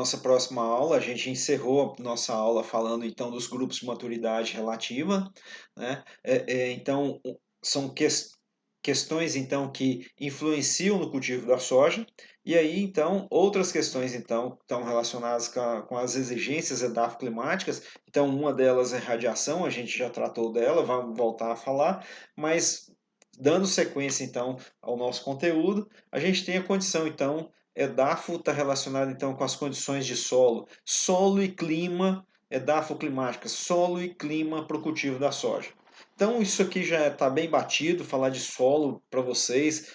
nossa próxima aula. A gente encerrou a nossa aula falando então dos grupos de maturidade relativa, né? Então são questões então que influenciam no cultivo da soja, e aí então outras questões então estão relacionadas com as exigências edafoclimáticas. Então uma delas é radiação, a gente já tratou dela, vamos voltar a falar, mas dando sequência então ao nosso conteúdo, a gente tem a condição então EDAFO está relacionado então com as condições de solo, solo e clima, edafoclimática, solo e clima para o cultivo da soja. Então isso aqui já está bem batido, falar de solo para vocês,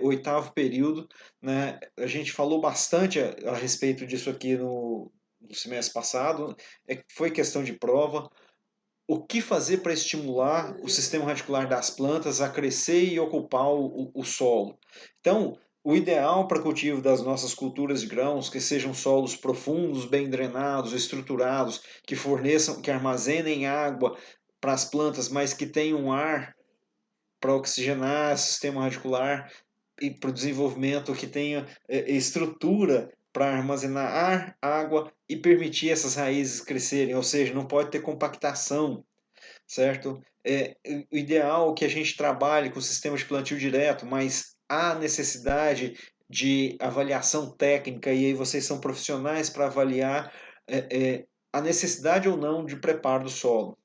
oitavo período, né? A gente falou bastante a respeito disso aqui no semestre passado, foi questão de prova. O que fazer para estimular o sistema radicular das plantas a crescer e ocupar o solo? Então, o ideal para cultivo das nossas culturas de grãos, que sejam solos profundos, bem drenados, estruturados, que forneçam, que armazenem água para as plantas, mas que tenham ar para oxigenar o sistema radicular e para o desenvolvimento, que tenha estrutura para armazenar ar, água e permitir essas raízes crescerem, ou seja, não pode ter compactação, certo? O ideal é que a gente trabalhe com o sistema de plantio direto, mas há necessidade de avaliação técnica, e aí vocês são profissionais para avaliar a necessidade ou não de preparo do solo.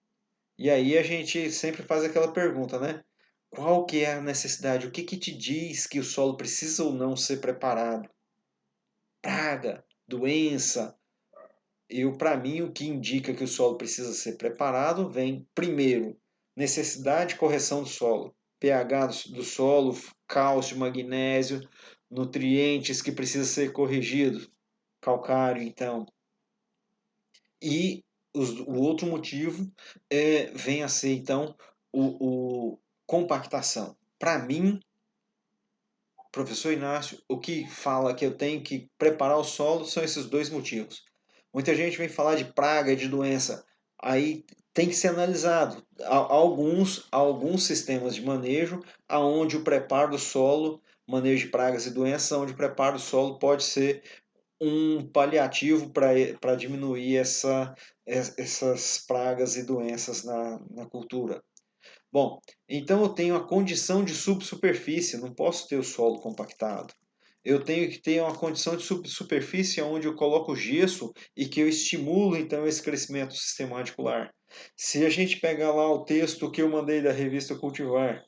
E aí a gente sempre faz aquela pergunta, né? Qual que é a necessidade? O que que te diz que o solo precisa ou não ser preparado? Praga, doença. Para mim, o que indica que o solo precisa ser preparado vem, primeiro, necessidade de correção do solo. pH do solo, cálcio, magnésio, nutrientes que precisam ser corrigidos. Calcário, então. E o outro motivo vem a ser, então, o compactação. Para mim, professor Inácio, o que fala que eu tenho que preparar o solo são esses dois motivos. Muita gente vem falar de praga, de doença. Aí tem que ser analisado. Há alguns sistemas de manejo aonde o preparo do solo, manejo de pragas e doenças, onde o preparo do solo pode ser um paliativo para diminuir essas pragas e doenças na cultura. Bom, então eu tenho a condição de subsuperfície, não posso ter o solo compactado. Eu tenho que ter uma condição de subsuperfície onde eu coloco gesso e que eu estimulo então esse crescimento do sistema radicular. Se a gente pegar lá o texto que eu mandei da revista Cultivar,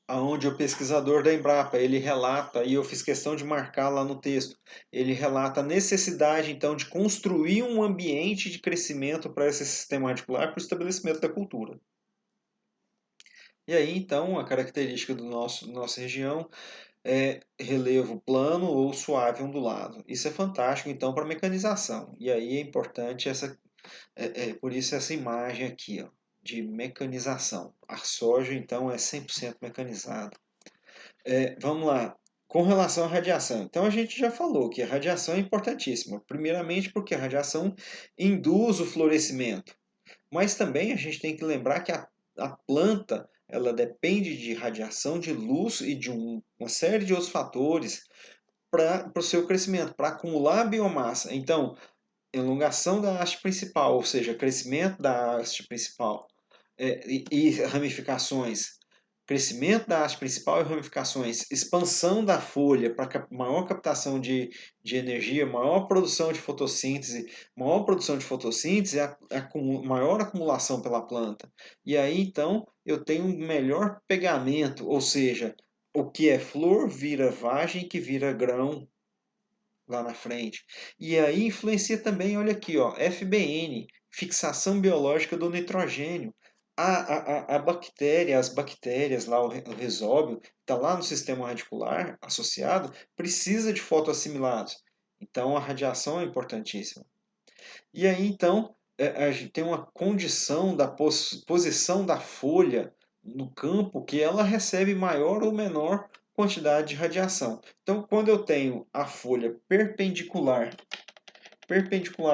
aonde o pesquisador da Embrapa, ele relata, e eu fiz questão de marcar lá no texto, ele relata a necessidade então de construir um ambiente de crescimento para esse sistema radicular para o estabelecimento da cultura. E aí, então, a característica nossa região é relevo plano ou suave ondulado. Isso é fantástico, então, para mecanização. E aí é importante por isso essa imagem aqui, ó, de mecanização. A soja, então, é 100% mecanizada. Vamos lá. Com relação à radiação. Então, a gente já falou que a radiação é importantíssima. Primeiramente, porque a radiação induz o florescimento. Mas também a gente tem que lembrar que a planta ela depende de radiação de luz e de uma série de outros fatores para o seu crescimento, para acumular biomassa. Então, elongação da haste principal, ou seja, crescimento da haste principal e ramificações, crescimento da haste principal e ramificações, expansão da folha para maior captação de energia, maior produção de fotossíntese, maior acumulação pela planta. E aí então eu tenho um melhor pegamento, ou seja, o que é flor vira vagem que vira grão lá na frente. E aí influencia também, olha aqui, ó, FBN, fixação biológica do nitrogênio. A bactéria, as bactérias lá, o resóbio, está lá no sistema radicular associado, precisa de fotoassimilados. Então a radiação é importantíssima. E aí então a gente tem uma condição da posição da folha no campo que ela recebe maior ou menor quantidade de radiação. Então, quando eu tenho a folha perpendicular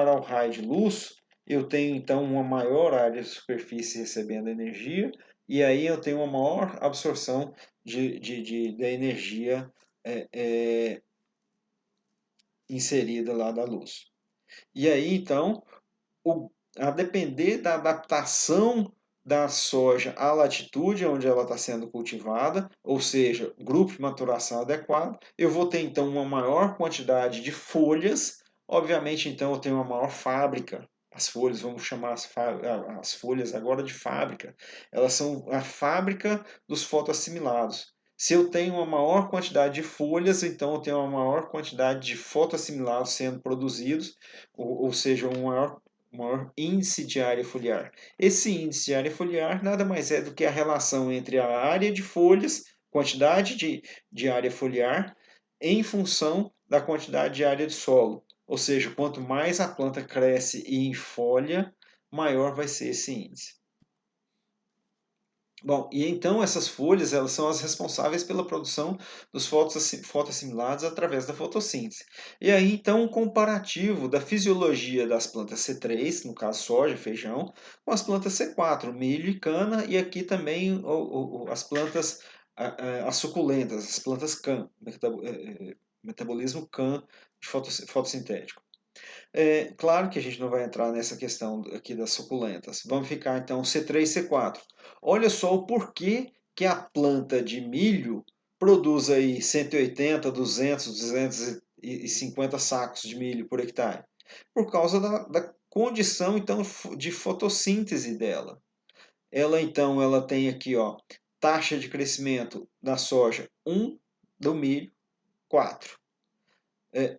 ao raio de luz, eu tenho então uma maior área de superfície recebendo energia, e aí eu tenho uma maior absorção da energia é, é, inserida lá da luz. E aí, então, a depender da adaptação da soja à latitude onde ela está sendo cultivada, ou seja, grupo de maturação adequado, eu vou ter então uma maior quantidade de folhas, obviamente então eu tenho uma maior fábrica. As folhas, vamos chamar as folhas agora de fábrica, elas são a fábrica dos fotoassimilados. Se eu tenho uma maior quantidade de folhas, então eu tenho uma maior quantidade de fotoassimilados sendo produzidos, ou seja, maior índice de área foliar. Esse índice de área foliar nada mais é do que a relação entre a área de folhas, quantidade de área foliar, em função da quantidade de área de solo. Ou seja, quanto mais a planta cresce e enfolha, maior vai ser esse índice. Bom, e então essas folhas elas são as responsáveis pela produção dos fotoassimilados através da fotossíntese. E aí então um comparativo da fisiologia das plantas C3, no caso soja, feijão, com as plantas C4, milho e cana, e aqui também as plantas as suculentas, as plantas CAN, metabolismo CAN de fotossintético. É claro que a gente não vai entrar nessa questão aqui das suculentas. Vamos ficar então C3 e C4. Olha só o porquê que a planta de milho produz aí 180, 200, 250 sacos de milho por hectare. Por causa da condição então de fotossíntese dela. Ela tem aqui, ó, taxa de crescimento da soja 1, do milho 4.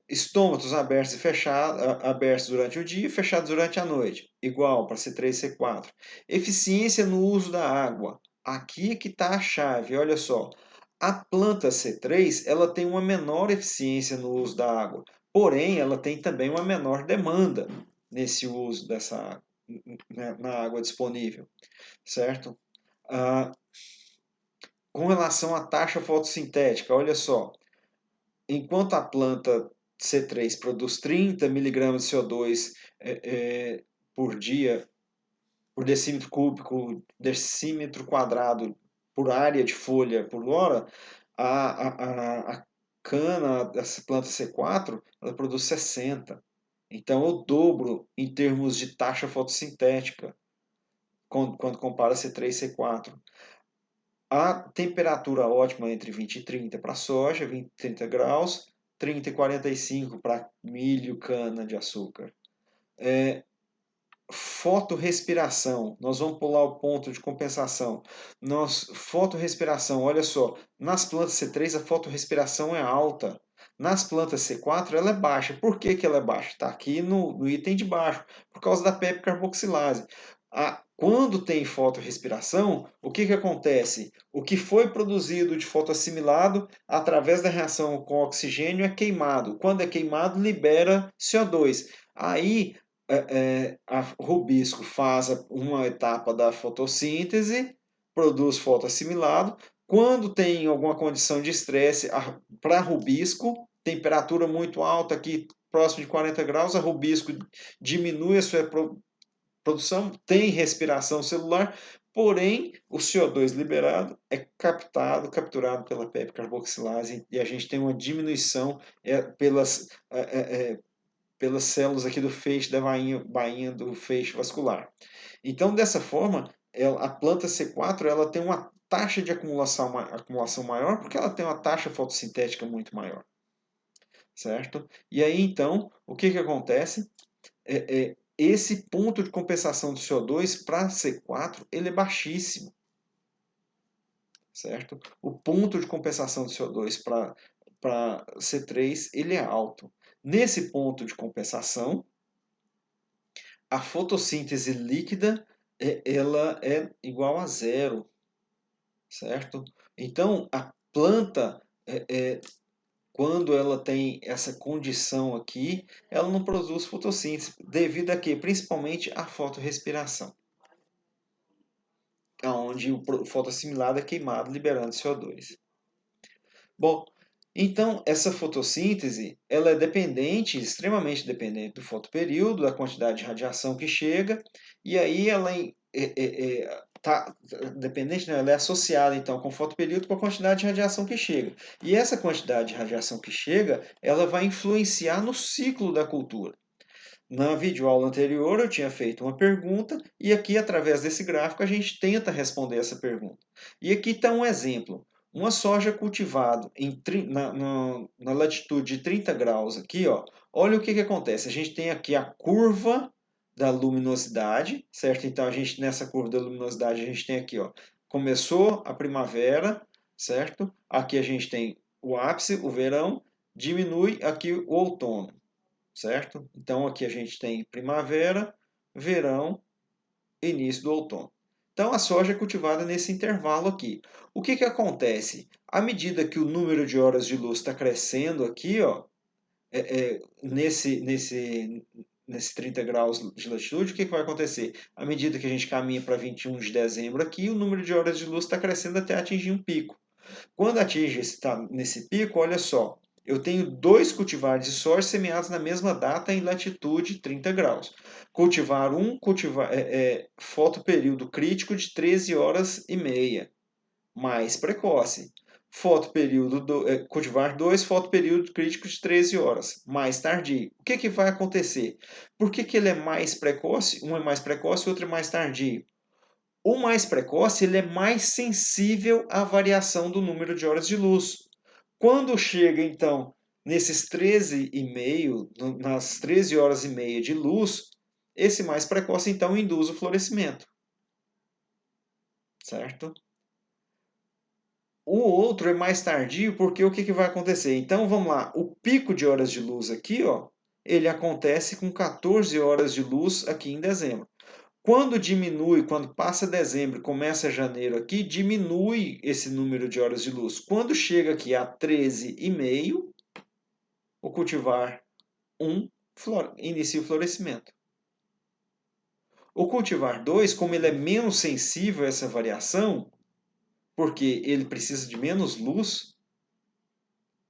Estômatos abertos e fechados, abertos durante o dia e fechados durante a noite, igual para C3 e C4. Eficiência no uso da água. Aqui é que está a chave, olha só. A planta C3 ela tem uma menor eficiência no uso da água, porém ela tem também uma menor demanda nesse uso dessa água, na água disponível, certo? Ah, com relação à taxa fotossintética, olha só. Enquanto a planta C3 produz 30 miligramas de CO2 por dia, por decímetro cúbico, decímetro quadrado por área de folha por hora, a cana dessa planta C4 ela produz 60. Então eu dobro em termos de taxa fotossintética quando compara C3 e C4. A temperatura ótima é entre 20 e 30 para soja, 20 e 30 graus, 30 e 45 para milho, cana de açúcar. Fotorrespiração, nós vamos pular o ponto de compensação. Fotorrespiração, olha só, nas plantas C3 a fotorrespiração é alta. Nas plantas C4 ela é baixa. Por que, que ela é baixa? Está aqui no item de baixo, por causa da PEP carboxilase. Quando tem fotorrespiração, o que, que acontece? O que foi produzido de fotoassimilado através da reação com oxigênio é queimado. Quando é queimado, libera CO2. Aí o rubisco faz uma etapa da fotossíntese, produz fotoassimilado. Quando tem alguma condição de estresse, para rubisco, temperatura muito alta aqui, próximo de 40 graus, a rubisco diminui a sua produção, tem respiração celular, porém o CO2 liberado é capturado pela PEP carboxilase e a gente tem uma diminuição pelas células aqui do feixe da bainha do feixe vascular. Então, dessa forma, a planta C4 ela tem uma taxa de acumulação maior porque ela tem uma taxa fotossintética muito maior. Certo? E aí, então, o que, que acontece? Esse ponto de compensação do CO2 para C4 ele é baixíssimo. Certo? O ponto de compensação do CO2 para C3 ele é alto. Nesse ponto de compensação, a fotossíntese líquida ela é igual a zero, certo? Então, a planta, quando ela tem essa condição aqui, ela não produz fotossíntese, devido a quê? Principalmente à fotorrespiração, onde o fotoassimilado é queimado, liberando CO2. Bom, então, essa fotossíntese ela é dependente, extremamente dependente do fotoperíodo, da quantidade de radiação que chega, e aí ela tá dependente, não, ela é associada então com o fotoperíodo com a quantidade de radiação que chega. E essa quantidade de radiação que chega, ela vai influenciar no ciclo da cultura. Na videoaula anterior eu tinha feito uma pergunta e aqui através desse gráfico a gente tenta responder essa pergunta. E aqui está um exemplo. Uma soja cultivada na latitude de 30 graus aqui, ó, olha o que acontece. A gente tem aqui a curva da luminosidade, certo? Então a gente nessa curva da luminosidade a gente tem aqui, ó, começou a primavera, certo? Aqui a gente tem o ápice, o verão, diminui aqui o outono, certo? Então aqui a gente tem primavera, verão, início do outono. Então a soja é cultivada nesse intervalo aqui. O que acontece? À medida que o número de horas de luz está crescendo aqui, ó, nesse 30 graus de latitude, o que vai acontecer? À medida que a gente caminha para 21 de dezembro aqui, o número de horas de luz está crescendo até atingir um pico. Quando atinge nesse pico, olha só, eu tenho dois cultivares de soja semeados na mesma data em latitude 30 graus. Cultivar 1, fotoperíodo crítico de 13 horas e meia, mais precoce. Cultivar 2, fotoperíodo crítico de 13 horas, mais tardio. O que vai acontecer? Por que ele é mais precoce? Um é mais precoce, o outro é mais tardio. O mais precoce ele é mais sensível à variação do número de horas de luz. Quando chega, então, nesses 13,5, nas 13 horas e meia de luz, esse mais precoce, então, induz o florescimento. Certo? O outro é mais tardio, porque o que vai acontecer? Então, vamos lá. O pico de horas de luz aqui, ó, ele acontece com 14 horas de luz aqui em dezembro. Quando diminui, quando passa dezembro e começa janeiro aqui, diminui esse número de horas de luz. Quando chega aqui a 13,5, o cultivar 1 inicia o florescimento. O cultivar 2, como ele é menos sensível a essa variação, porque ele precisa de menos luz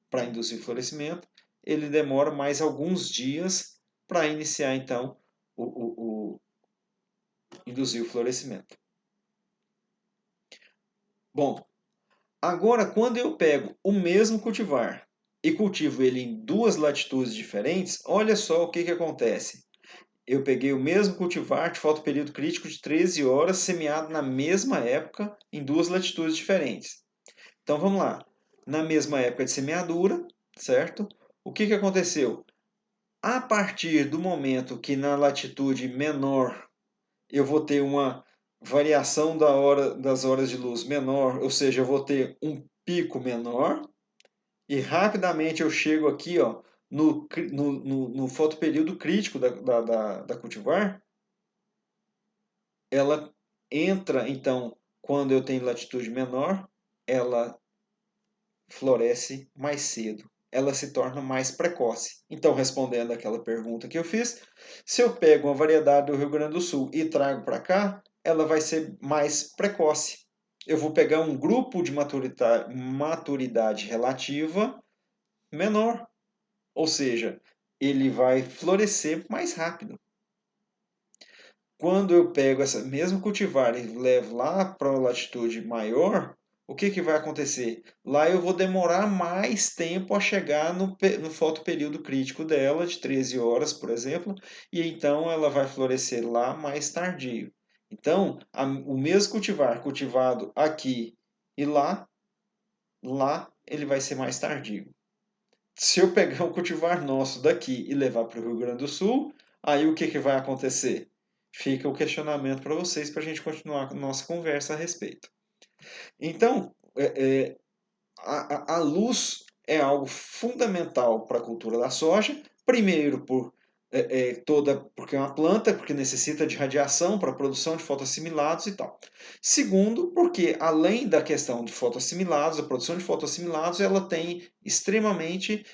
para induzir o florescimento, ele demora mais alguns dias para iniciar, então, induzir o florescimento. Bom, agora, quando eu pego o mesmo cultivar e cultivo ele em duas latitudes diferentes, olha só o que acontece. Eu peguei o mesmo cultivar de fotoperíodo crítico de 13 horas, semeado na mesma época, em duas latitudes diferentes. Então vamos lá. Na mesma época de semeadura, certo? O que aconteceu? A partir do momento que na latitude menor eu vou ter uma variação das horas de luz menor, ou seja, eu vou ter um pico menor, e rapidamente eu chego aqui ó, no fotoperíodo crítico da cultivar, ela entra, então, quando eu tenho latitude menor, ela floresce mais cedo, ela se torna mais precoce. Então, respondendo aquela pergunta que eu fiz, se eu pego uma variedade do Rio Grande do Sul e trago para cá, ela vai ser mais precoce. Eu vou pegar um grupo de maturidade relativa menor, ou seja, ele vai florescer mais rápido. Quando eu pego essa mesmo cultivar e levo lá para uma latitude maior, o que vai acontecer? Lá eu vou demorar mais tempo a chegar no fotoperíodo crítico dela, de 13 horas, por exemplo, e então ela vai florescer lá mais tardio. Então, o mesmo cultivar cultivado aqui e lá ele vai ser mais tardio. Se eu pegar um cultivar nosso daqui e levar para o Rio Grande do Sul, aí o que vai acontecer? Fica o questionamento para vocês, para a gente continuar a nossa conversa a respeito. Então, a luz é algo fundamental para a cultura da soja, primeiro porque é uma planta, porque necessita de radiação para a produção de fotoassimilados e tal. Segundo, porque além da questão de fotoassimilados, a produção de fotoassimilados, ela tem extremamente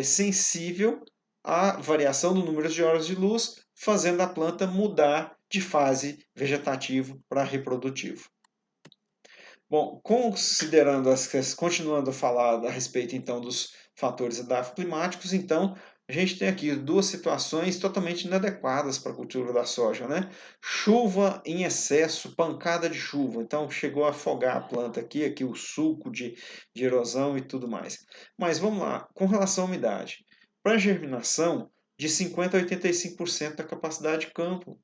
sensível à variação do número de horas de luz, fazendo a planta mudar de fase vegetativo para reprodutivo. Bom, continuando a falar a respeito então dos fatores climáticos, então a gente tem aqui duas situações totalmente inadequadas para a cultura da soja, né? Chuva em excesso, pancada de chuva, então chegou a afogar a planta aqui o suco de erosão e tudo mais. Mas vamos lá, com relação à umidade. Para germinação, de 50% a 85% da capacidade de campo,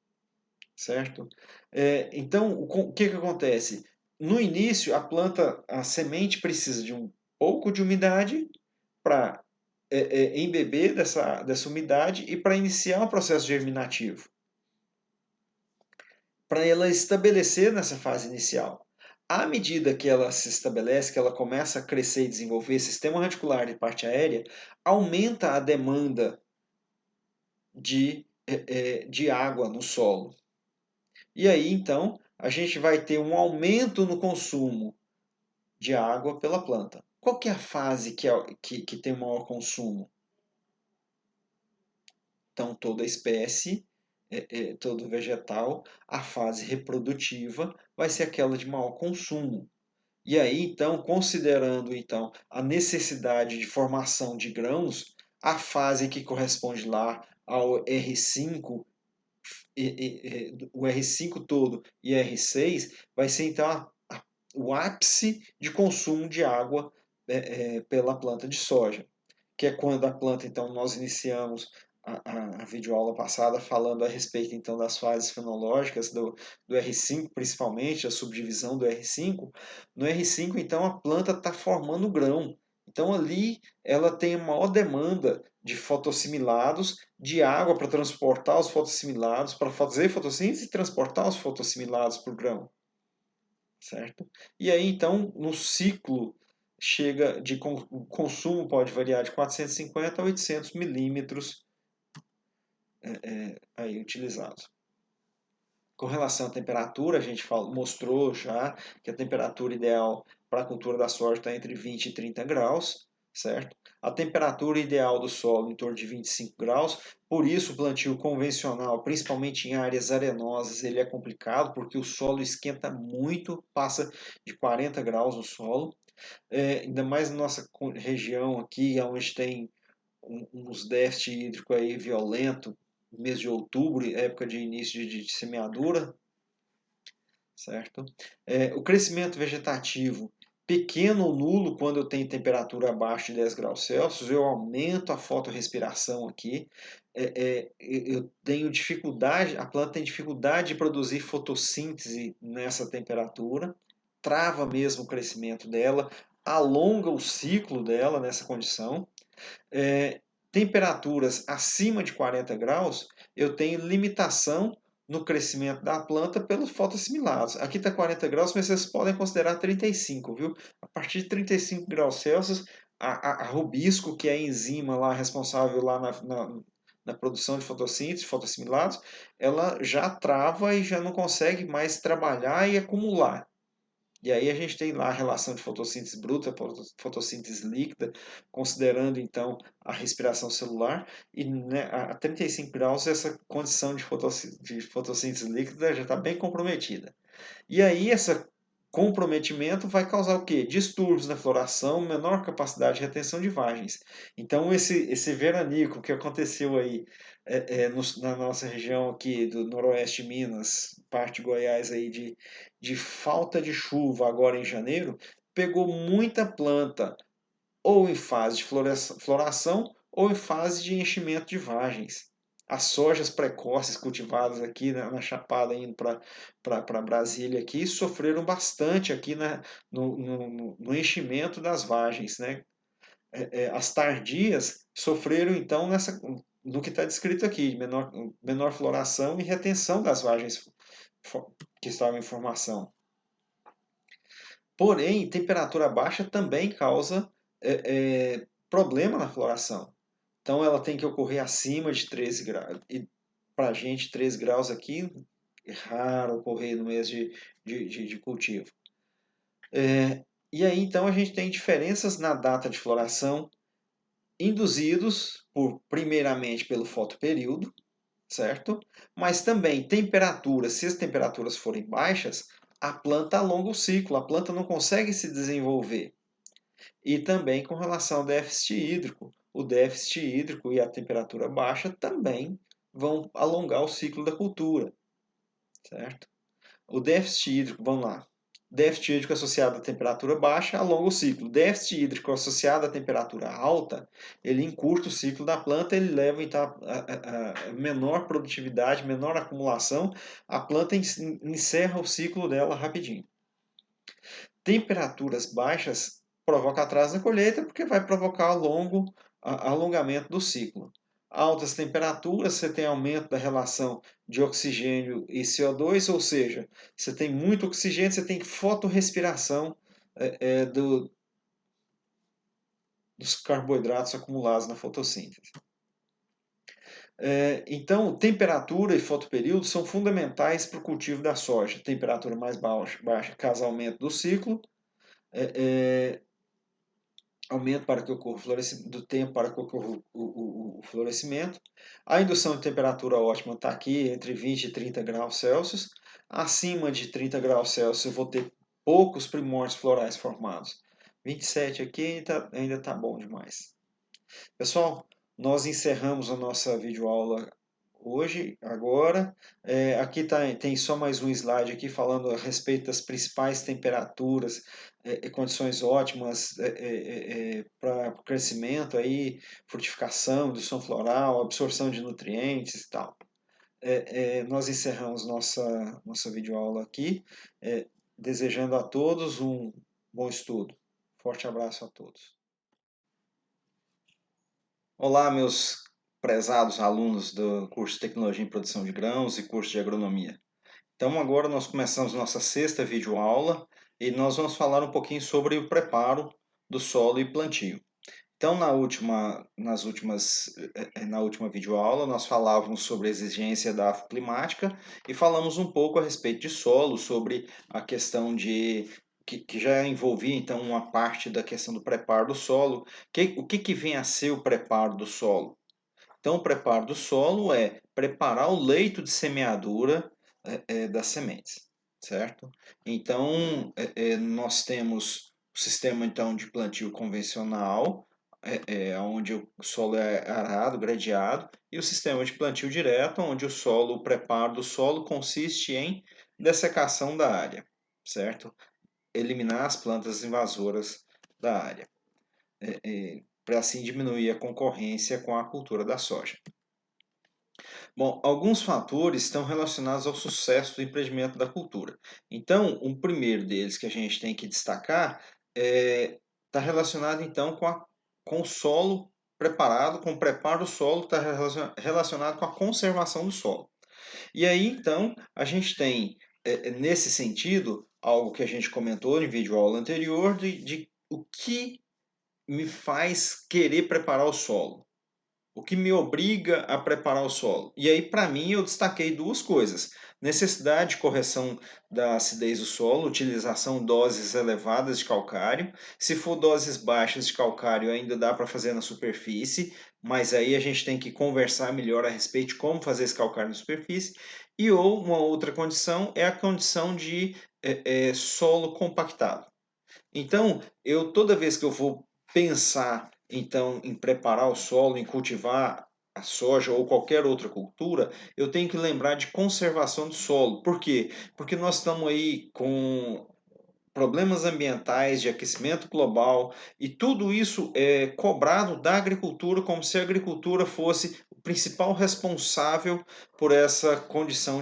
certo? Então, o que acontece? No início, a semente precisa de um pouco de umidade para embeber dessa umidade e para iniciar o processo germinativo, para ela estabelecer nessa fase inicial. À medida que ela se estabelece, que ela começa a crescer e desenvolver sistema radicular de parte aérea, aumenta a demanda de água no solo. E aí, então, a gente vai ter um aumento no consumo de água pela planta. Qual que é a fase que tem o maior consumo? Então, toda espécie, todo vegetal, a fase reprodutiva vai ser aquela de maior consumo. E aí, então, considerando então a necessidade de formação de grãos, a fase que corresponde lá ao R5, o R5 todo e R6, vai ser então o ápice de consumo de água pela planta de soja, que é quando a planta, então, nós iniciamos a videoaula passada falando a respeito, então, das fases fenológicas do R5, principalmente, a subdivisão do R5. No R5, então, a planta está formando grão. Então, ali, ela tem a maior demanda de fotossimilados, de água para transportar os fotossimilados, para fazer fotossíntese e transportar os fotossimilados para o grão, certo? E aí, então, no ciclo chega de o consumo pode variar de 450 a 800 milímetros aí utilizados. Com relação à temperatura, a gente mostrou já que a temperatura ideal para a cultura da soja está entre 20 e 30 graus, certo? A temperatura ideal do solo em torno de 25 graus, por isso o plantio convencional, principalmente em áreas arenosas, ele é complicado, porque o solo esquenta muito, passa de 40 graus no solo. Ainda mais na nossa região aqui, onde tem uns déficit hídrico aí violento, mês de outubro, época de início de semeadura, certo? O crescimento vegetativo pequeno ou nulo quando eu tenho temperatura abaixo de 10 graus Celsius, eu aumento a fotorrespiração aqui, eu tenho dificuldade, a planta tem dificuldade de produzir fotossíntese nessa temperatura, trava mesmo o crescimento dela, alonga o ciclo dela nessa condição. Temperaturas acima de 40 graus, eu tenho limitação no crescimento da planta pelos fotossimilados. Aqui está 40 graus, mas vocês podem considerar 35, viu? A partir de 35 graus Celsius, a rubisco, que é a enzima lá responsável lá na produção de fotossíntese, fotossimilados, ela já trava e já não consegue mais trabalhar e acumular. E aí a gente tem lá a relação de fotossíntese bruta, fotossíntese líquida, considerando então a respiração celular, e né, a 35 graus essa condição de fotossíntese líquida já está bem comprometida. E aí esse comprometimento vai causar o quê? Distúrbios na floração, menor capacidade de retenção de vagens. Então esse veranico que aconteceu aí na nossa região aqui do noroeste de Minas, parte de Goiás aí de falta de chuva agora em janeiro, pegou muita planta ou em fase de floração ou em fase de enchimento de vagens. As sojas precoces cultivadas aqui na Chapada, indo para Brasília, aqui, sofreram bastante aqui no enchimento das vagens. Né? As tardias sofreram, então, no que está descrito aqui, menor floração e retenção das vagens que estavam em formação. Porém, temperatura baixa também causa problema na floração. Então ela tem que ocorrer acima de 13 graus. E para a gente, 13 graus aqui é raro ocorrer no mês de cultivo. E aí então a gente tem diferenças na data de floração, induzidos primeiramente pelo fotoperíodo, certo? Mas também temperaturas, se as temperaturas forem baixas, a planta alonga o ciclo, a planta não consegue se desenvolver. E também com relação ao déficit hídrico, o déficit hídrico e a temperatura baixa também vão alongar o ciclo da cultura, certo? O déficit hídrico, vamos lá. Déficit hídrico associado à temperatura baixa alonga o ciclo. Déficit hídrico associado à temperatura alta, ele encurta o ciclo da planta, ele leva então a menor produtividade, menor acumulação, a planta encerra o ciclo dela rapidinho. Temperaturas baixas provoca atraso na colheita porque vai provocar alongamento do ciclo. Altas temperaturas, você tem aumento da relação de oxigênio e CO2, ou seja, você tem muito oxigênio, você tem fotorrespiração dos carboidratos acumulados na fotossíntese. Então, temperatura e fotoperíodo são fundamentais para o cultivo da soja. Temperatura mais baixa causa aumento do ciclo, aumento para que ocorra o florescimento, do tempo para que ocorra o florescimento. A indução de temperatura ótima está aqui entre 20 e 30 graus Celsius. Acima de 30 graus Celsius eu vou ter poucos primórdios florais formados. 27 aqui ainda tá bom demais. Pessoal, nós encerramos a nossa videoaula hoje, agora. Aqui tem só mais um slide aqui falando a respeito das principais temperaturas, condições ótimas para o crescimento, aí, frutificação, indução floral, absorção de nutrientes e tal. Nós encerramos nossa videoaula aqui, desejando a todos um bom estudo. Forte abraço a todos. Olá, meus prezados alunos do curso de Tecnologia em Produção de Grãos e curso de Agronomia. Então agora nós começamos nossa sexta videoaula e nós vamos falar um pouquinho sobre o preparo do solo e plantio. Então na última videoaula nós falávamos sobre a exigência da climática e falamos um pouco a respeito de solo, sobre a questão que já envolvia então uma parte da questão do preparo do solo. O que vem a ser o preparo do solo? Então, o preparo do solo é preparar o leito de semeadura das sementes, certo? Então, nós temos o sistema então de plantio convencional, onde o solo é arado, gradeado, e o sistema de plantio direto, onde o preparo do solo consiste em dessecação da área, certo? Eliminar as plantas invasoras da área, para assim diminuir a concorrência com a cultura da soja. Bom, alguns fatores estão relacionados ao sucesso do empreendimento da cultura. Então, um primeiro deles que a gente tem que destacar está relacionado então com o solo preparado, com o preparo do solo, está relacionado com a conservação do solo. E aí, então, a gente tem, nesse sentido, algo que a gente comentou em vídeo aula anterior, de o que me faz querer preparar o solo. O que me obriga a preparar o solo. E aí, para mim, eu destaquei duas coisas. Necessidade de correção da acidez do solo, utilização de doses elevadas de calcário. Se for doses baixas de calcário, ainda dá para fazer na superfície, mas aí a gente tem que conversar melhor a respeito de como fazer esse calcário na superfície. E ou uma outra condição é a condição de solo compactado. Então, toda vez que eu vou pensar então em preparar o solo, em cultivar a soja ou qualquer outra cultura, eu tenho que lembrar de conservação do solo. Por quê? Porque nós estamos aí com problemas ambientais, de aquecimento global, e tudo isso é cobrado da agricultura como se a agricultura fosse o principal responsável por essa condição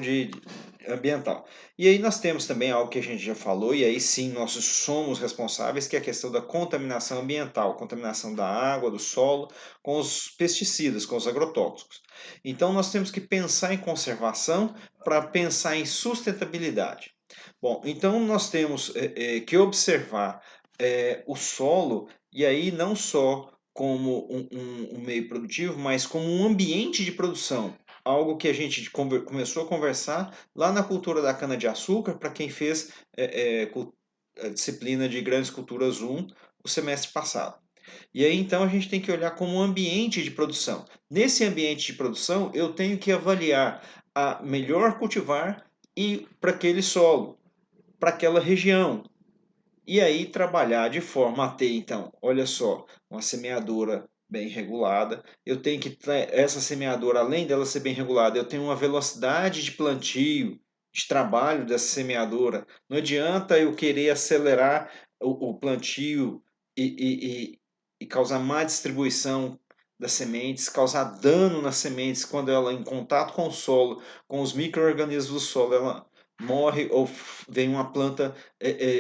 ambiental. E aí nós temos também algo que a gente já falou, e aí sim nós somos responsáveis, que é a questão da contaminação ambiental, contaminação da água, do solo, com os pesticidas, com os agrotóxicos. Então nós temos que pensar em conservação para pensar em sustentabilidade. Bom, então nós temos que observar o solo, e aí não só como um meio produtivo, mas como um ambiente de produção. Algo que a gente começou a conversar lá na cultura da cana-de-açúcar, para quem fez a disciplina de Grandes Culturas 1 o semestre passado. E aí então a gente tem que olhar como um ambiente de produção. Nesse ambiente de produção, eu tenho que avaliar a melhor cultivar e para aquele solo, para aquela região. E aí trabalhar de forma a ter, então, olha só, uma semeadura bem regulada. Eu tenho que essa semeadora, além dela ser bem regulada, eu tenho uma velocidade de plantio, de trabalho dessa semeadora. Não adianta eu querer acelerar o plantio e causar má distribuição das sementes, causar dano nas sementes quando ela em contato com o solo, com os micro-organismos do solo, ela morre ou vem uma planta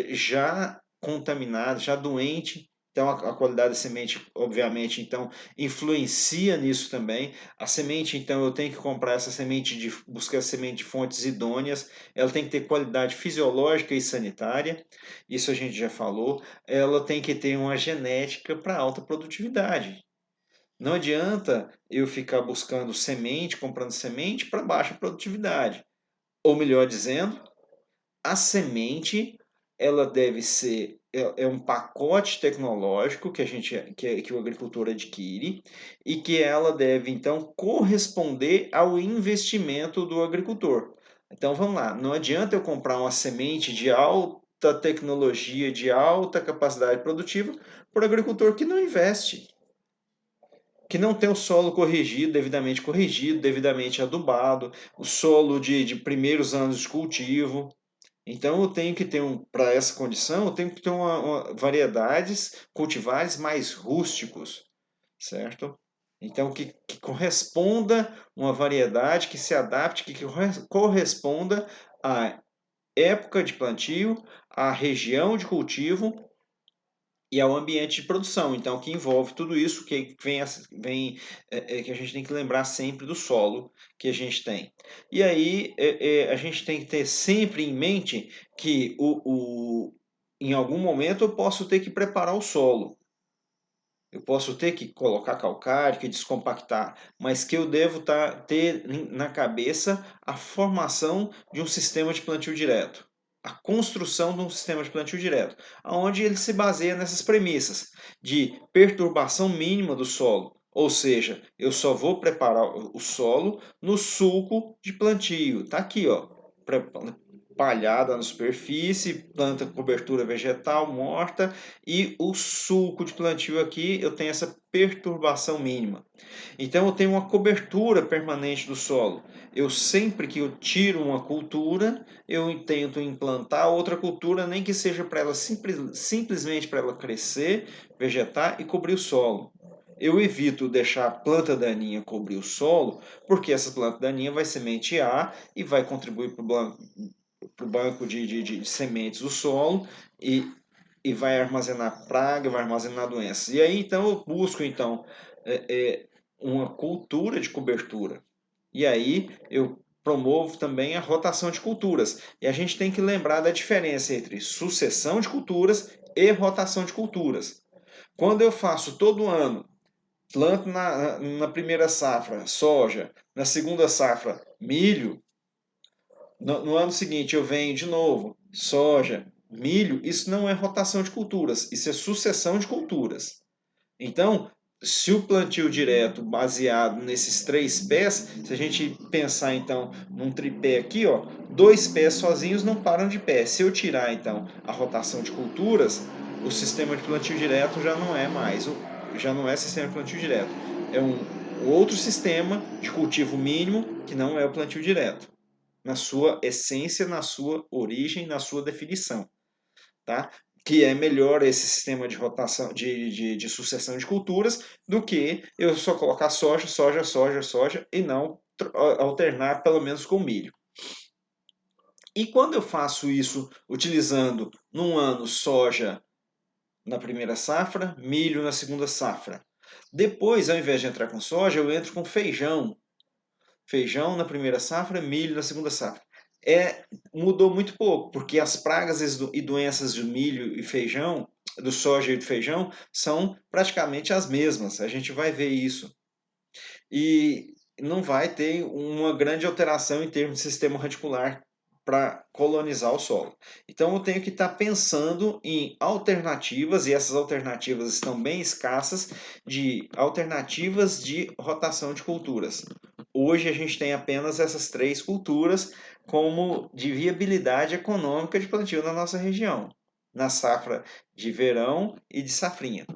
já contaminada, já doente. Então, a qualidade da semente, obviamente, então, influencia nisso também. A semente, então, eu tenho que comprar essa semente, buscar semente de fontes idôneas. Ela tem que ter qualidade fisiológica e sanitária. Isso a gente já falou. Ela tem que ter uma genética para alta produtividade. Não adianta eu ficar buscando semente, comprando semente para baixa produtividade. Ou melhor dizendo, a semente ela deve ser um pacote tecnológico que a gente que o agricultor adquire e que ela deve então corresponder ao investimento do agricultor. Então vamos lá, não adianta eu comprar uma semente de alta tecnologia, de alta capacidade produtiva para o agricultor que não investe, que não tem o solo corrigido, devidamente adubado, o solo de primeiros anos de cultivo. Então eu tenho que ter para essa condição, eu tenho que ter variedades, cultivares mais rústicos, certo? Então que corresponda uma variedade que se adapte, que corresponda à época de plantio, à região de cultivo e ao ambiente de produção. Então, que envolve tudo isso que que a gente tem que lembrar sempre do solo que a gente tem. E aí a gente tem que ter sempre em mente que em algum momento eu posso ter que preparar o solo. Eu posso ter que colocar calcário, que descompactar, mas que eu devo ter na cabeça a formação de um sistema de plantio direto, a construção de um sistema de plantio direto, onde ele se baseia nessas premissas de perturbação mínima do solo, ou seja, eu só vou preparar o solo no sulco de plantio. Tá aqui, ó, palhada na superfície, planta cobertura vegetal morta e o sulco de plantio aqui eu tenho essa perturbação mínima. Então eu tenho uma cobertura permanente do solo. Eu sempre que eu tiro uma cultura, eu tento implantar outra cultura, nem que seja para ela simplesmente para ela crescer, vegetar e cobrir o solo. Eu evito deixar a planta daninha cobrir o solo, porque essa planta daninha vai sementear e vai contribuir para o banco de sementes do solo e vai armazenar praga, vai armazenar doenças. E aí então eu busco então uma cultura de cobertura. E aí eu promovo também a rotação de culturas. E a gente tem que lembrar da diferença entre sucessão de culturas e rotação de culturas. Quando eu faço todo ano, planto na primeira safra soja, na segunda safra milho, no ano seguinte eu venho de novo, soja, milho, isso não é rotação de culturas, isso é sucessão de culturas. Então, se o plantio direto baseado nesses três pés, se a gente pensar então num tripé aqui, ó, dois pés sozinhos não param de pé. Se eu tirar então a rotação de culturas, o sistema de plantio direto já não é mais, já não é sistema de plantio direto. É um outro sistema de cultivo mínimo que não é o plantio direto na sua essência, na sua origem, na sua definição, tá? Que é melhor esse sistema de rotação, de sucessão de culturas, do que eu só colocar soja, soja, soja, soja e não alternar pelo menos com milho. E quando eu faço isso utilizando num ano soja na primeira safra, milho na segunda safra. Depois, ao invés de entrar com soja, eu entro com feijão. Feijão na primeira safra, milho na segunda safra. Mudou muito pouco, porque as pragas e doenças do milho e feijão, do soja e do feijão, são praticamente as mesmas. A gente vai ver isso. E não vai ter uma grande alteração em termos de sistema radicular para colonizar o solo. Então eu tenho que estar pensando em alternativas, e essas alternativas estão bem escassas, de alternativas de rotação de culturas. Hoje a gente tem apenas essas três culturas como de viabilidade econômica de plantio na nossa região, na safra de verão e de safrinha,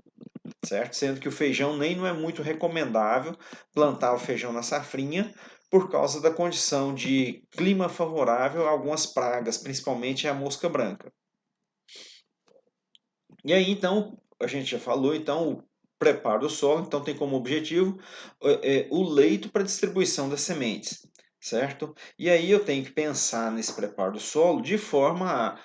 certo? Sendo que o feijão nem não é muito recomendável plantar o feijão na safrinha por causa da condição de clima favorável a algumas pragas, principalmente a mosca branca. E aí, então, a gente já falou, então, o preparo do solo, então tem como objetivo o leito para distribuição das sementes, certo? E aí eu tenho que pensar nesse preparo do solo de forma a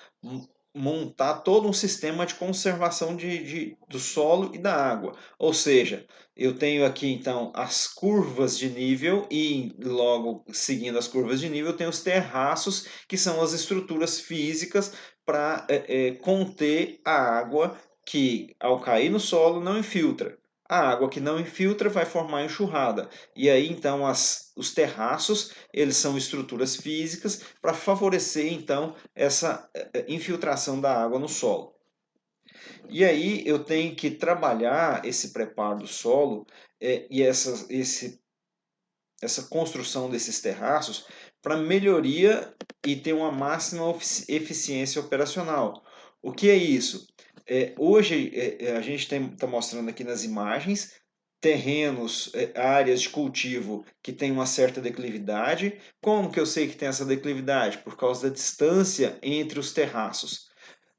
montar todo um sistema de conservação do solo e da água. Ou seja, eu tenho aqui então as curvas de nível e logo seguindo as curvas de nível eu tenho os terraços, que são as estruturas físicas para conter a água que, ao cair no solo, não infiltra. A água que não infiltra vai formar enxurrada. E aí, então, os terraços, eles são estruturas físicas para favorecer, então, essa infiltração da água no solo. E aí, eu tenho que trabalhar esse preparo do solo e essa construção desses terraços para melhoria e ter uma máxima eficiência operacional. O que é isso? Hoje a gente está mostrando aqui nas imagens terrenos, áreas de cultivo que tem uma certa declividade. Como que eu sei que tem essa declividade? Por causa da distância entre os terraços.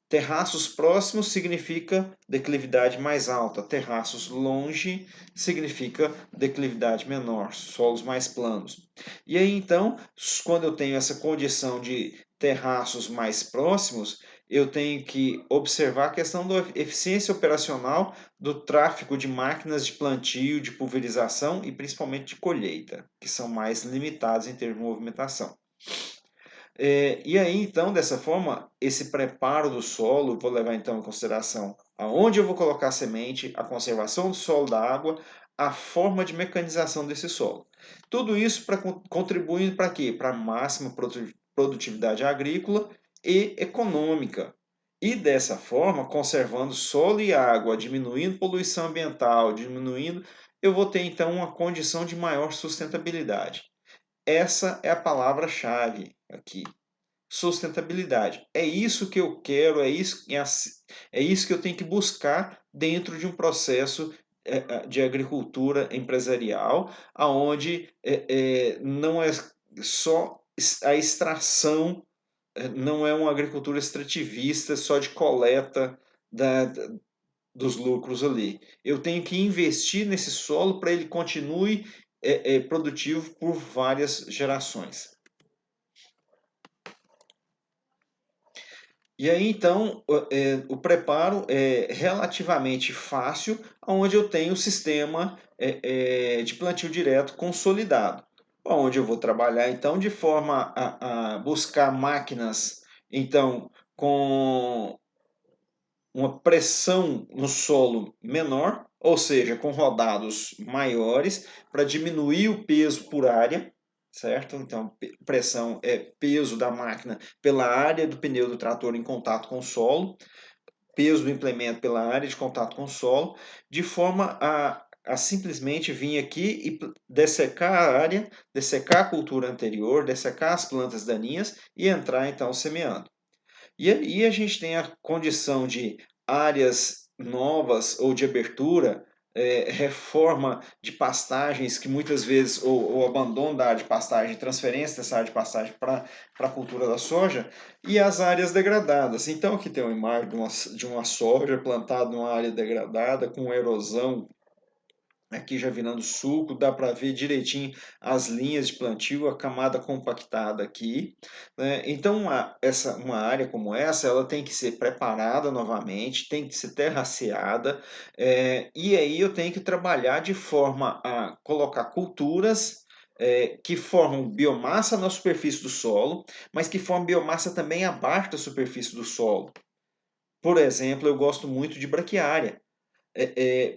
Terraços próximos significa declividade mais alta, terraços longe significa declividade menor, solos mais planos. E aí então, quando eu tenho essa condição de terraços mais próximos, eu tenho que observar a questão da eficiência operacional do tráfego de máquinas de plantio, de pulverização e principalmente de colheita, que são mais limitados em termos de movimentação. E aí, então, dessa forma, esse preparo do solo, vou levar então em consideração aonde eu vou colocar a semente, a conservação do solo da água, a forma de mecanização desse solo. Tudo isso para contribuir para quê? Para a máxima produtividade agrícola e econômica. E dessa forma, conservando solo e água, diminuindo poluição ambiental, diminuindo, eu vou ter então uma condição de maior sustentabilidade. Essa é a palavra-chave aqui. Sustentabilidade. É isso que eu quero, é isso que eu tenho que buscar dentro de um processo de agricultura empresarial, aonde não é só a extração, não é uma agricultura extrativista só de coleta dos lucros ali. Eu tenho que investir nesse solo para ele continue produtivo por várias gerações. E aí, então, o preparo é relativamente fácil, onde eu tenho o sistema de plantio direto consolidado, onde eu vou trabalhar, então, de forma a buscar máquinas, então, com uma pressão no solo menor, ou seja, com rodados maiores, para diminuir o peso por área, certo? Então, pressão é peso da máquina pela área do pneu do trator em contato com o solo, peso do implemento pela área de contato com o solo, de forma a simplesmente vir aqui e dessecar a área, dessecar a cultura anterior, dessecar as plantas daninhas e entrar então semeando. E aí a gente tem a condição de áreas novas ou de abertura, reforma de pastagens que muitas vezes, ou abandono da área de pastagem, transferência dessa área de pastagem para a cultura da soja, e as áreas degradadas. Então aqui tem uma imagem de uma soja plantada numa área degradada, com erosão aqui já virando suco, dá para ver direitinho as linhas de plantio, a camada compactada aqui, né? Então, uma área como essa, ela tem que ser preparada novamente, tem que ser terraceada, e aí eu tenho que trabalhar de forma a colocar culturas que formam biomassa na superfície do solo, mas que formam biomassa também abaixo da superfície do solo. Por exemplo, eu gosto muito de braquiária.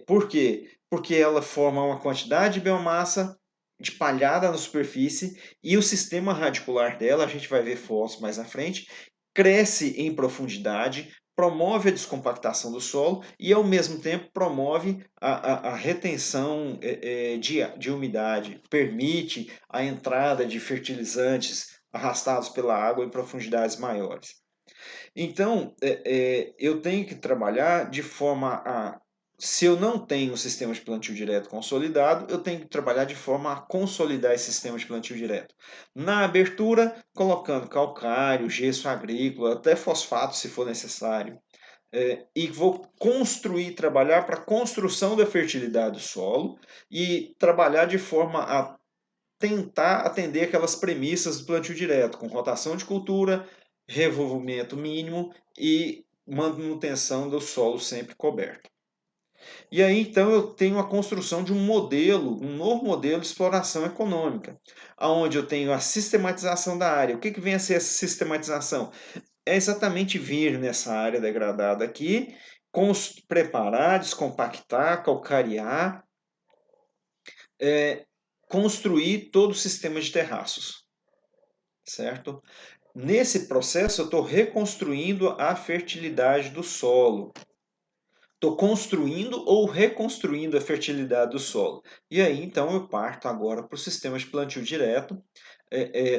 Por quê? Porque ela forma uma quantidade de biomassa espalhada na superfície e o sistema radicular dela, a gente vai ver fotos mais à frente, cresce em profundidade, promove a descompactação do solo e, ao mesmo tempo, promove a retenção de umidade, permite a entrada de fertilizantes arrastados pela água em profundidades maiores. Então, eu tenho que trabalhar de forma a se eu não tenho um sistema de plantio direto consolidado, eu tenho que trabalhar de forma a consolidar esse sistema de plantio direto. Na abertura, colocando calcário, gesso agrícola, até fosfato se for necessário. E vou construir, trabalhar para a construção da fertilidade do solo e trabalhar de forma a tentar atender aquelas premissas do plantio direto, com rotação de cultura, revolvimento mínimo e manutenção do solo sempre coberto. E aí, então, eu tenho a construção de um modelo, um novo modelo de exploração econômica, onde eu tenho a sistematização da área. O que vem a ser essa sistematização? É exatamente vir nessa área degradada aqui, preparar, descompactar, calcarear, construir todo o sistema de terraços, certo? Nesse processo, eu estou reconstruindo a fertilidade do solo. Estou construindo ou reconstruindo a fertilidade do solo. E aí, então, eu parto agora para o sistema de plantio direto,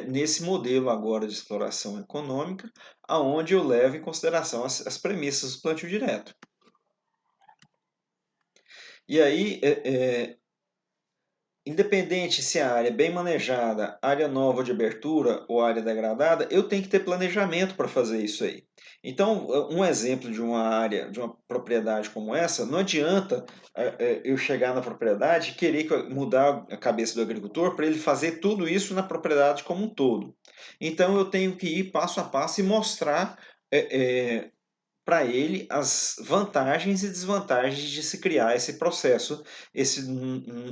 nesse modelo agora de exploração econômica, aonde eu levo em consideração as premissas do plantio direto. E aí, independente se a área é bem manejada, área nova de abertura ou área degradada, eu tenho que ter planejamento para fazer isso aí. Então, um exemplo de uma área, de uma propriedade como essa, não adianta eu chegar na propriedade e querer mudar a cabeça do agricultor para ele fazer tudo isso na propriedade como um todo. Então, eu tenho que ir passo a passo e mostrar para ele as vantagens e desvantagens de se criar esse processo,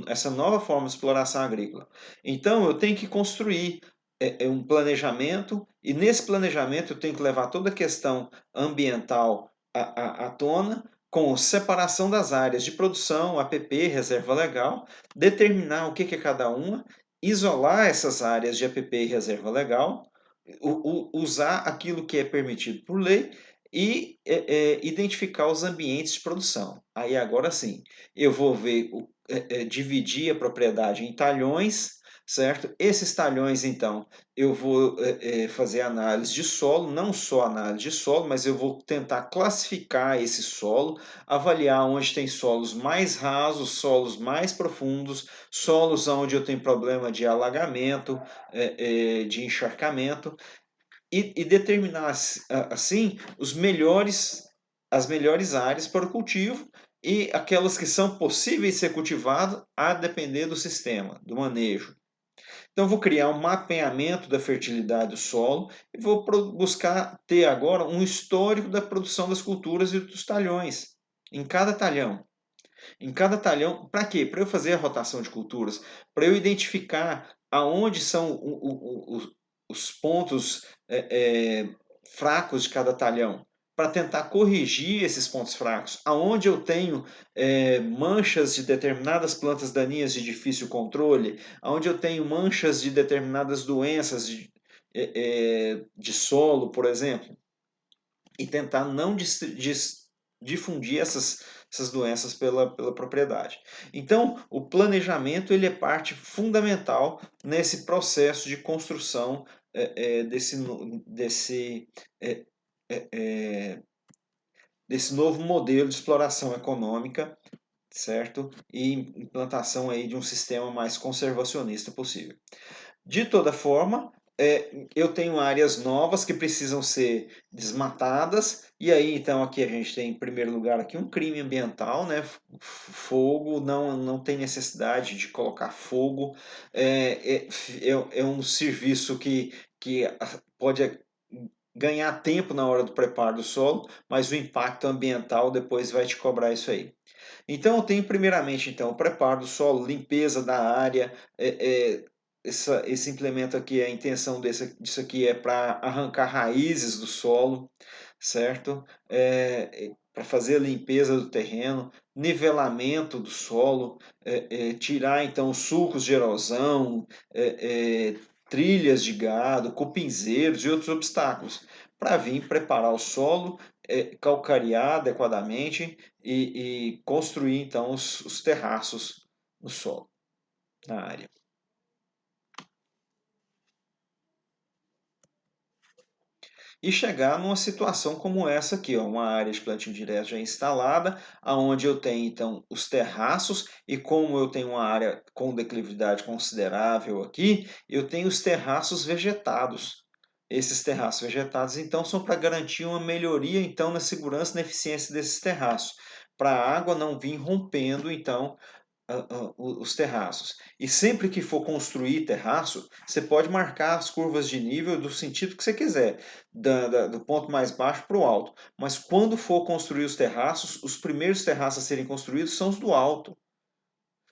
essa nova forma de exploração agrícola. Então, eu tenho que construir um planejamento, e nesse planejamento eu tenho que levar toda a questão ambiental à tona, com separação das áreas de produção, APP, reserva legal, determinar o que é cada uma, isolar essas áreas de APP e reserva legal, usar aquilo que é permitido por lei e identificar os ambientes de produção. Aí agora sim, eu vou ver, dividir a propriedade em talhões, certo? Esses talhões, então, eu vou fazer análise de solo, não só análise de solo, mas eu vou tentar classificar esse solo, avaliar onde tem solos mais rasos, solos mais profundos, solos onde eu tenho problema de alagamento, de encharcamento, e determinar assim as melhores áreas para o cultivo e aquelas que são possíveis de ser cultivadas a depender do sistema, do manejo. Então, vou criar um mapeamento da fertilidade do solo e vou buscar ter agora um histórico da produção das culturas e dos talhões, em cada talhão. Em cada talhão, para quê? Para eu fazer a rotação de culturas, para eu identificar aonde são os pontos fracos de cada talhão, para tentar corrigir esses pontos fracos, aonde eu tenho manchas de determinadas plantas daninhas de difícil controle, aonde eu tenho manchas de determinadas doenças de solo, por exemplo, e tentar não difundir essas doenças pela propriedade. Então, o planejamento ele é parte fundamental nesse processo de construção desse, é, é, é, desse novo modelo de exploração econômica, certo? E implantação aí de um sistema mais conservacionista possível. De toda forma, eu tenho áreas novas que precisam ser desmatadas, e aí então aqui a gente tem em primeiro lugar aqui um crime ambiental, né? Fogo, não tem necessidade de colocar fogo, é um serviço que pode ganhar tempo na hora do preparo do solo, mas o impacto ambiental depois vai te cobrar isso aí. Então eu tenho primeiramente então o preparo do solo, limpeza da área, esse implemento aqui, a intenção disso aqui é para arrancar raízes do solo, certo? Para fazer a limpeza do terreno, nivelamento do solo, tirar então os sulcos de erosão, trilhas de gado, cupinzeiros e outros obstáculos, para vir preparar o solo, calcarear adequadamente e construir então os terraços no solo, na área. e chegar numa situação como essa aqui, ó, uma área de plantio direto já instalada, aonde eu tenho então os terraços e como eu tenho uma área com declividade considerável aqui, eu tenho os terraços vegetados. Esses terraços vegetados então são para garantir uma melhoria então na segurança e na eficiência desses terraços, para a água não vir rompendo então os terraços. E sempre que for construir terraço, você pode marcar as curvas de nível do sentido que você quiser, do ponto mais baixo para o alto. Mas quando for construir os terraços, os primeiros terraços a serem construídos são os do alto.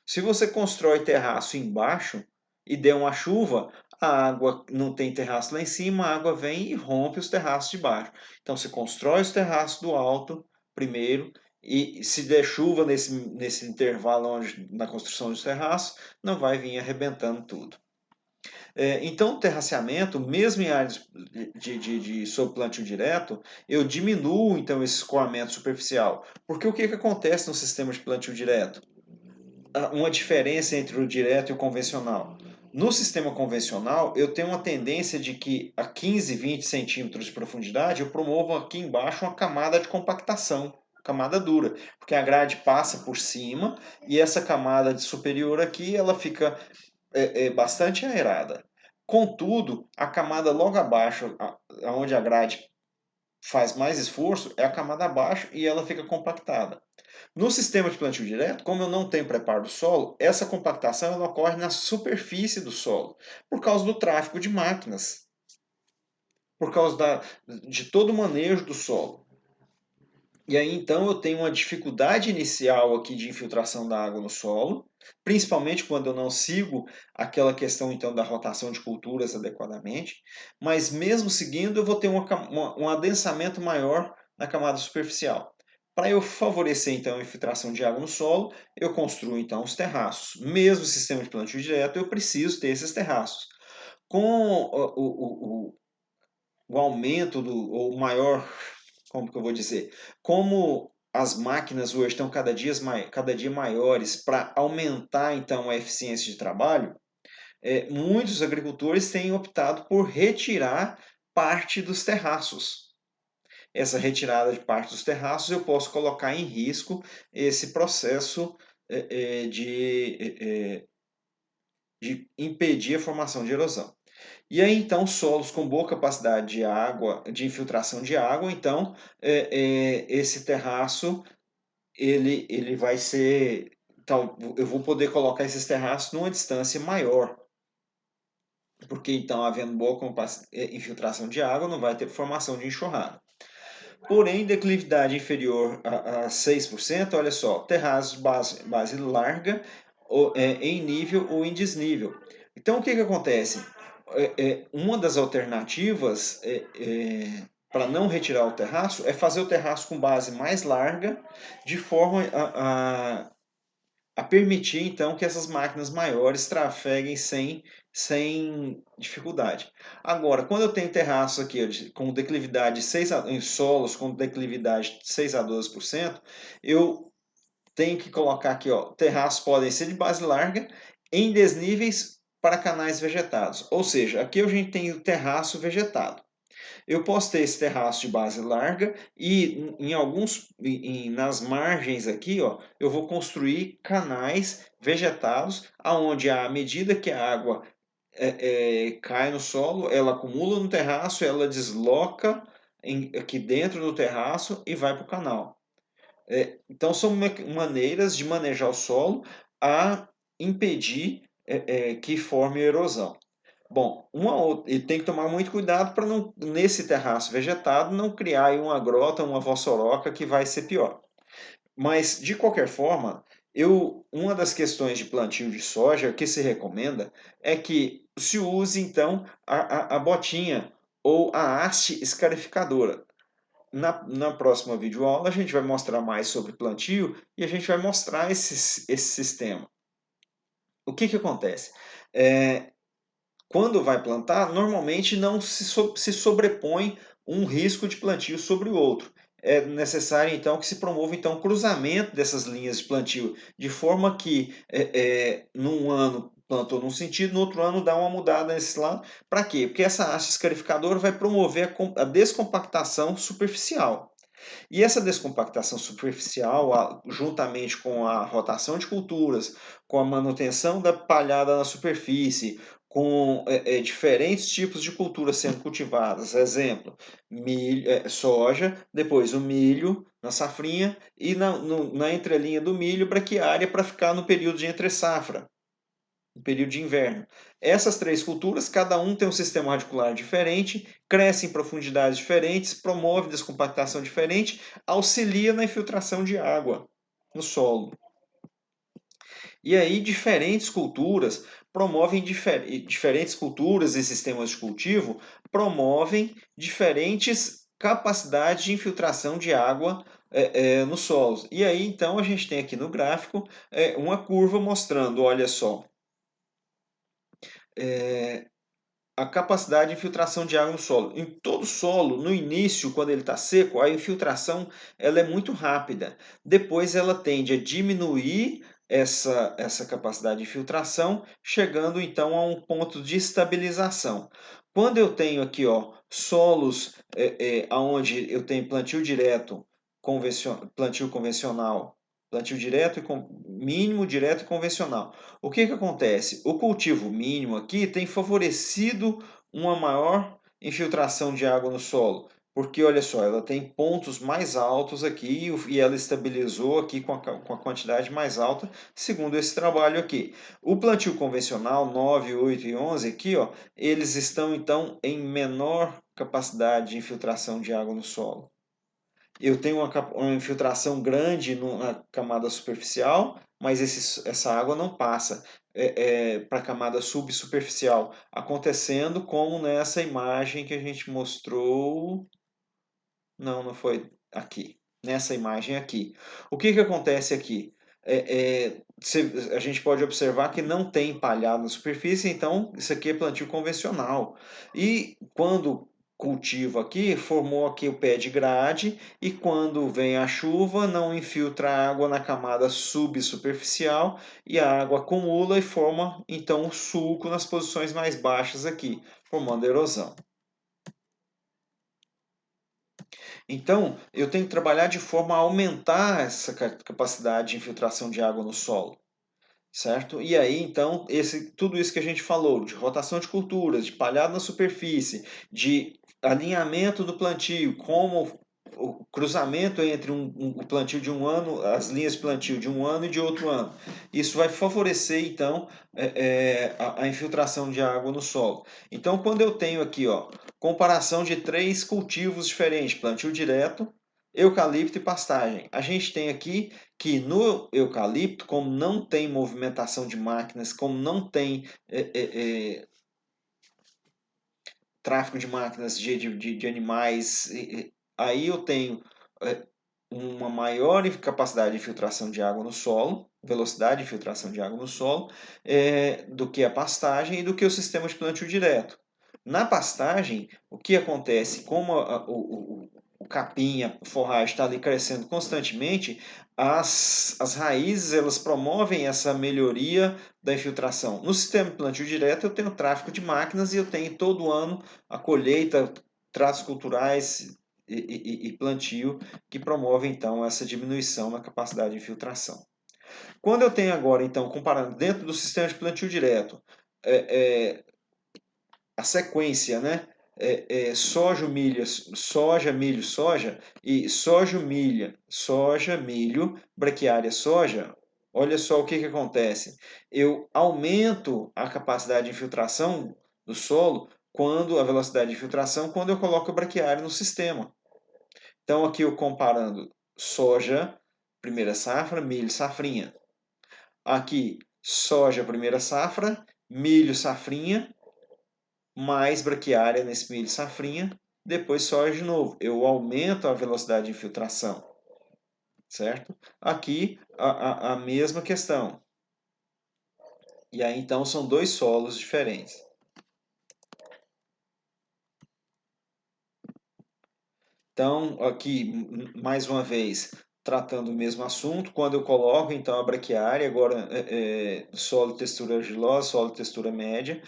Se você constrói terraço embaixo e der uma chuva, a água não tem terraço lá em cima, a água vem e rompe os terraços de baixo. Então você constrói os terraços do alto primeiro, e se der chuva nesse intervalo onde, na construção dos terraços, não vai vir arrebentando tudo. Então, o terraceamento, mesmo em áreas sob plantio direto, eu diminuo então esse escoamento superficial. Porque o que acontece no sistema de plantio direto? Uma diferença entre o direto e o convencional. No sistema convencional, eu tenho uma tendência de que a 15, 20 centímetros de profundidade, eu promovo aqui embaixo uma camada de compactação, camada dura, porque a grade passa por cima e essa camada superior aqui, ela fica bastante aerada. Contudo, a camada logo abaixo, onde a grade faz mais esforço, é a camada abaixo e ela fica compactada. No sistema de plantio direto, como eu não tenho preparo do solo, essa compactação ela ocorre na superfície do solo, por causa do tráfego de máquinas, por causa de todo o manejo do solo. E aí então eu tenho uma dificuldade inicial aqui de infiltração da água no solo, principalmente quando eu não sigo aquela questão então da rotação de culturas adequadamente, mas mesmo seguindo eu vou ter um adensamento maior na camada superficial. Para eu favorecer então a infiltração de água no solo, eu construo então os terraços. Mesmo o sistema de plantio direto, eu preciso ter esses terraços. Com o aumento ou maior, como que eu vou dizer, como as máquinas hoje estão cada dia maiores para aumentar então a eficiência de trabalho, muitos agricultores têm optado por retirar parte dos terraços. Essa retirada de parte dos terraços eu posso colocar em risco esse processo de impedir a formação de erosão. E aí, então, solos com boa capacidade de água, de infiltração de água, então, esse terraço, ele vai ser, então, eu vou poder colocar esses terraços numa distância maior, porque, então, havendo boa infiltração de água, não vai ter formação de enxurrada. Porém, declividade inferior a 6%, olha só, terraços base larga, em nível ou em desnível. Então, o que acontece? Uma das alternativas para não retirar o terraço é fazer o terraço com base mais larga, de forma a permitir então que essas máquinas maiores trafeguem sem dificuldade. Agora, quando eu tenho terraço aqui com declividade em solos com declividade de 6 a 12%, eu tenho que colocar aqui, ó, terraços podem ser de base larga em desníveis para canais vegetados. Ou seja, aqui a gente tem o terraço vegetado. Eu posso ter esse terraço de base larga e nas margens aqui, ó, eu vou construir canais vegetados, aonde à medida que a água cai no solo, ela acumula no terraço, ela desloca aqui dentro do terraço e vai para o canal. Então são maneiras de manejar o solo a impedir que forme erosão. Bom, e tem que tomar muito cuidado para não, nesse terraço vegetado, não criar aí uma grota, uma vossoroca que vai ser pior. Mas, de qualquer forma, uma das questões de plantio de soja que se recomenda é que se use, então, a botinha ou a haste escarificadora. Na próxima videoaula, a gente vai mostrar mais sobre plantio e a gente vai mostrar esse sistema. O que acontece? Quando vai plantar, normalmente não se sobrepõe um risco de plantio sobre o outro. É necessário, então, que se promova então, o cruzamento dessas linhas de plantio, de forma que, num ano, plantou num sentido, no outro ano dá uma mudada nesse lado. Para quê? Porque essa haste escarificadora vai promover a descompactação superficial. E essa descompactação superficial, juntamente com a rotação de culturas, com a manutenção da palhada na superfície, com diferentes tipos de culturas sendo cultivadas, exemplo, milho, soja, depois o milho na safrinha e na entrelinha do milho braquiária para ficar no período de entre-safra, no período de inverno. Essas três culturas, cada um tem um sistema radicular diferente, cresce em profundidades diferentes, promove descompactação diferente, auxilia na infiltração de água no solo. E aí diferentes culturas promovem diferentes culturas e sistemas de cultivo promovem diferentes capacidades de infiltração de água nos solos. E aí então a gente tem aqui no gráfico uma curva mostrando, olha só, a capacidade de infiltração de água no solo. Em todo solo, no início, quando ele está seco, a infiltração ela é muito rápida. Depois ela tende a diminuir essa capacidade de infiltração, chegando então a um ponto de estabilização. Quando eu tenho aqui solos onde eu tenho plantio direto, plantio convencional, plantio direto mínimo, direto e convencional. O que acontece? O cultivo mínimo aqui tem favorecido uma maior infiltração de água no solo, porque olha só, ela tem pontos mais altos aqui e ela estabilizou aqui com a quantidade mais alta, segundo esse trabalho aqui. O plantio convencional 9, 8 e 11 aqui, eles estão então em menor capacidade de infiltração de água no solo. Eu tenho uma infiltração grande na camada superficial, mas essa água não passa para a camada subsuperficial, acontecendo como nessa imagem que a gente mostrou. Não, não foi aqui. Nessa imagem aqui. O que acontece aqui? A gente pode observar que não tem palhado na superfície, então isso aqui é plantio convencional. E quando cultivo aqui, formou aqui o pé de grade, e quando vem a chuva, não infiltra água na camada subsuperficial, e a água acumula e forma então o sulco nas posições mais baixas aqui, formando erosão. Então, eu tenho que trabalhar de forma a aumentar essa capacidade de infiltração de água no solo, certo? E aí, então, tudo isso que a gente falou, de rotação de culturas, de palhado na superfície, de alinhamento do plantio, como o cruzamento entre o plantio de um ano, as linhas de plantio de um ano e de outro ano. Isso vai favorecer, então, a infiltração de água no solo. Então, quando eu tenho aqui, comparação de três cultivos diferentes, plantio direto, eucalipto e pastagem. A gente tem aqui que no eucalipto, como não tem movimentação de máquinas, como não tem tráfego de máquinas de animais, aí eu tenho uma maior capacidade de filtração de água no solo, velocidade de filtração de água no solo, do que a pastagem e do que o sistema de plantio direto. Na pastagem, o que acontece? Como o capim, a forragem está ali crescendo constantemente, as raízes elas promovem essa melhoria da infiltração. No sistema de plantio direto, eu tenho tráfego de máquinas e eu tenho todo ano a colheita, tratos culturais e plantio que promove então essa diminuição na capacidade de infiltração. Quando eu tenho agora, então, comparando dentro do sistema de plantio direto, a sequência, né? Soja, milho, soja e soja, milho, braquiária, soja. Olha só o que acontece. Eu aumento a capacidade de infiltração do solo quando a velocidade de infiltração quando eu coloco o braquiária no sistema. Então aqui eu comparando soja, primeira safra, milho, safrinha. Aqui soja, primeira safra, milho, safrinha, mais braquiária nesse milho safrinha, depois soja de novo. Eu aumento a velocidade de infiltração, certo? Aqui a mesma questão. E aí então são dois solos diferentes. Então aqui mais uma vez tratando o mesmo assunto, quando eu coloco então a braquiária, agora solo textura argilosa, solo textura média.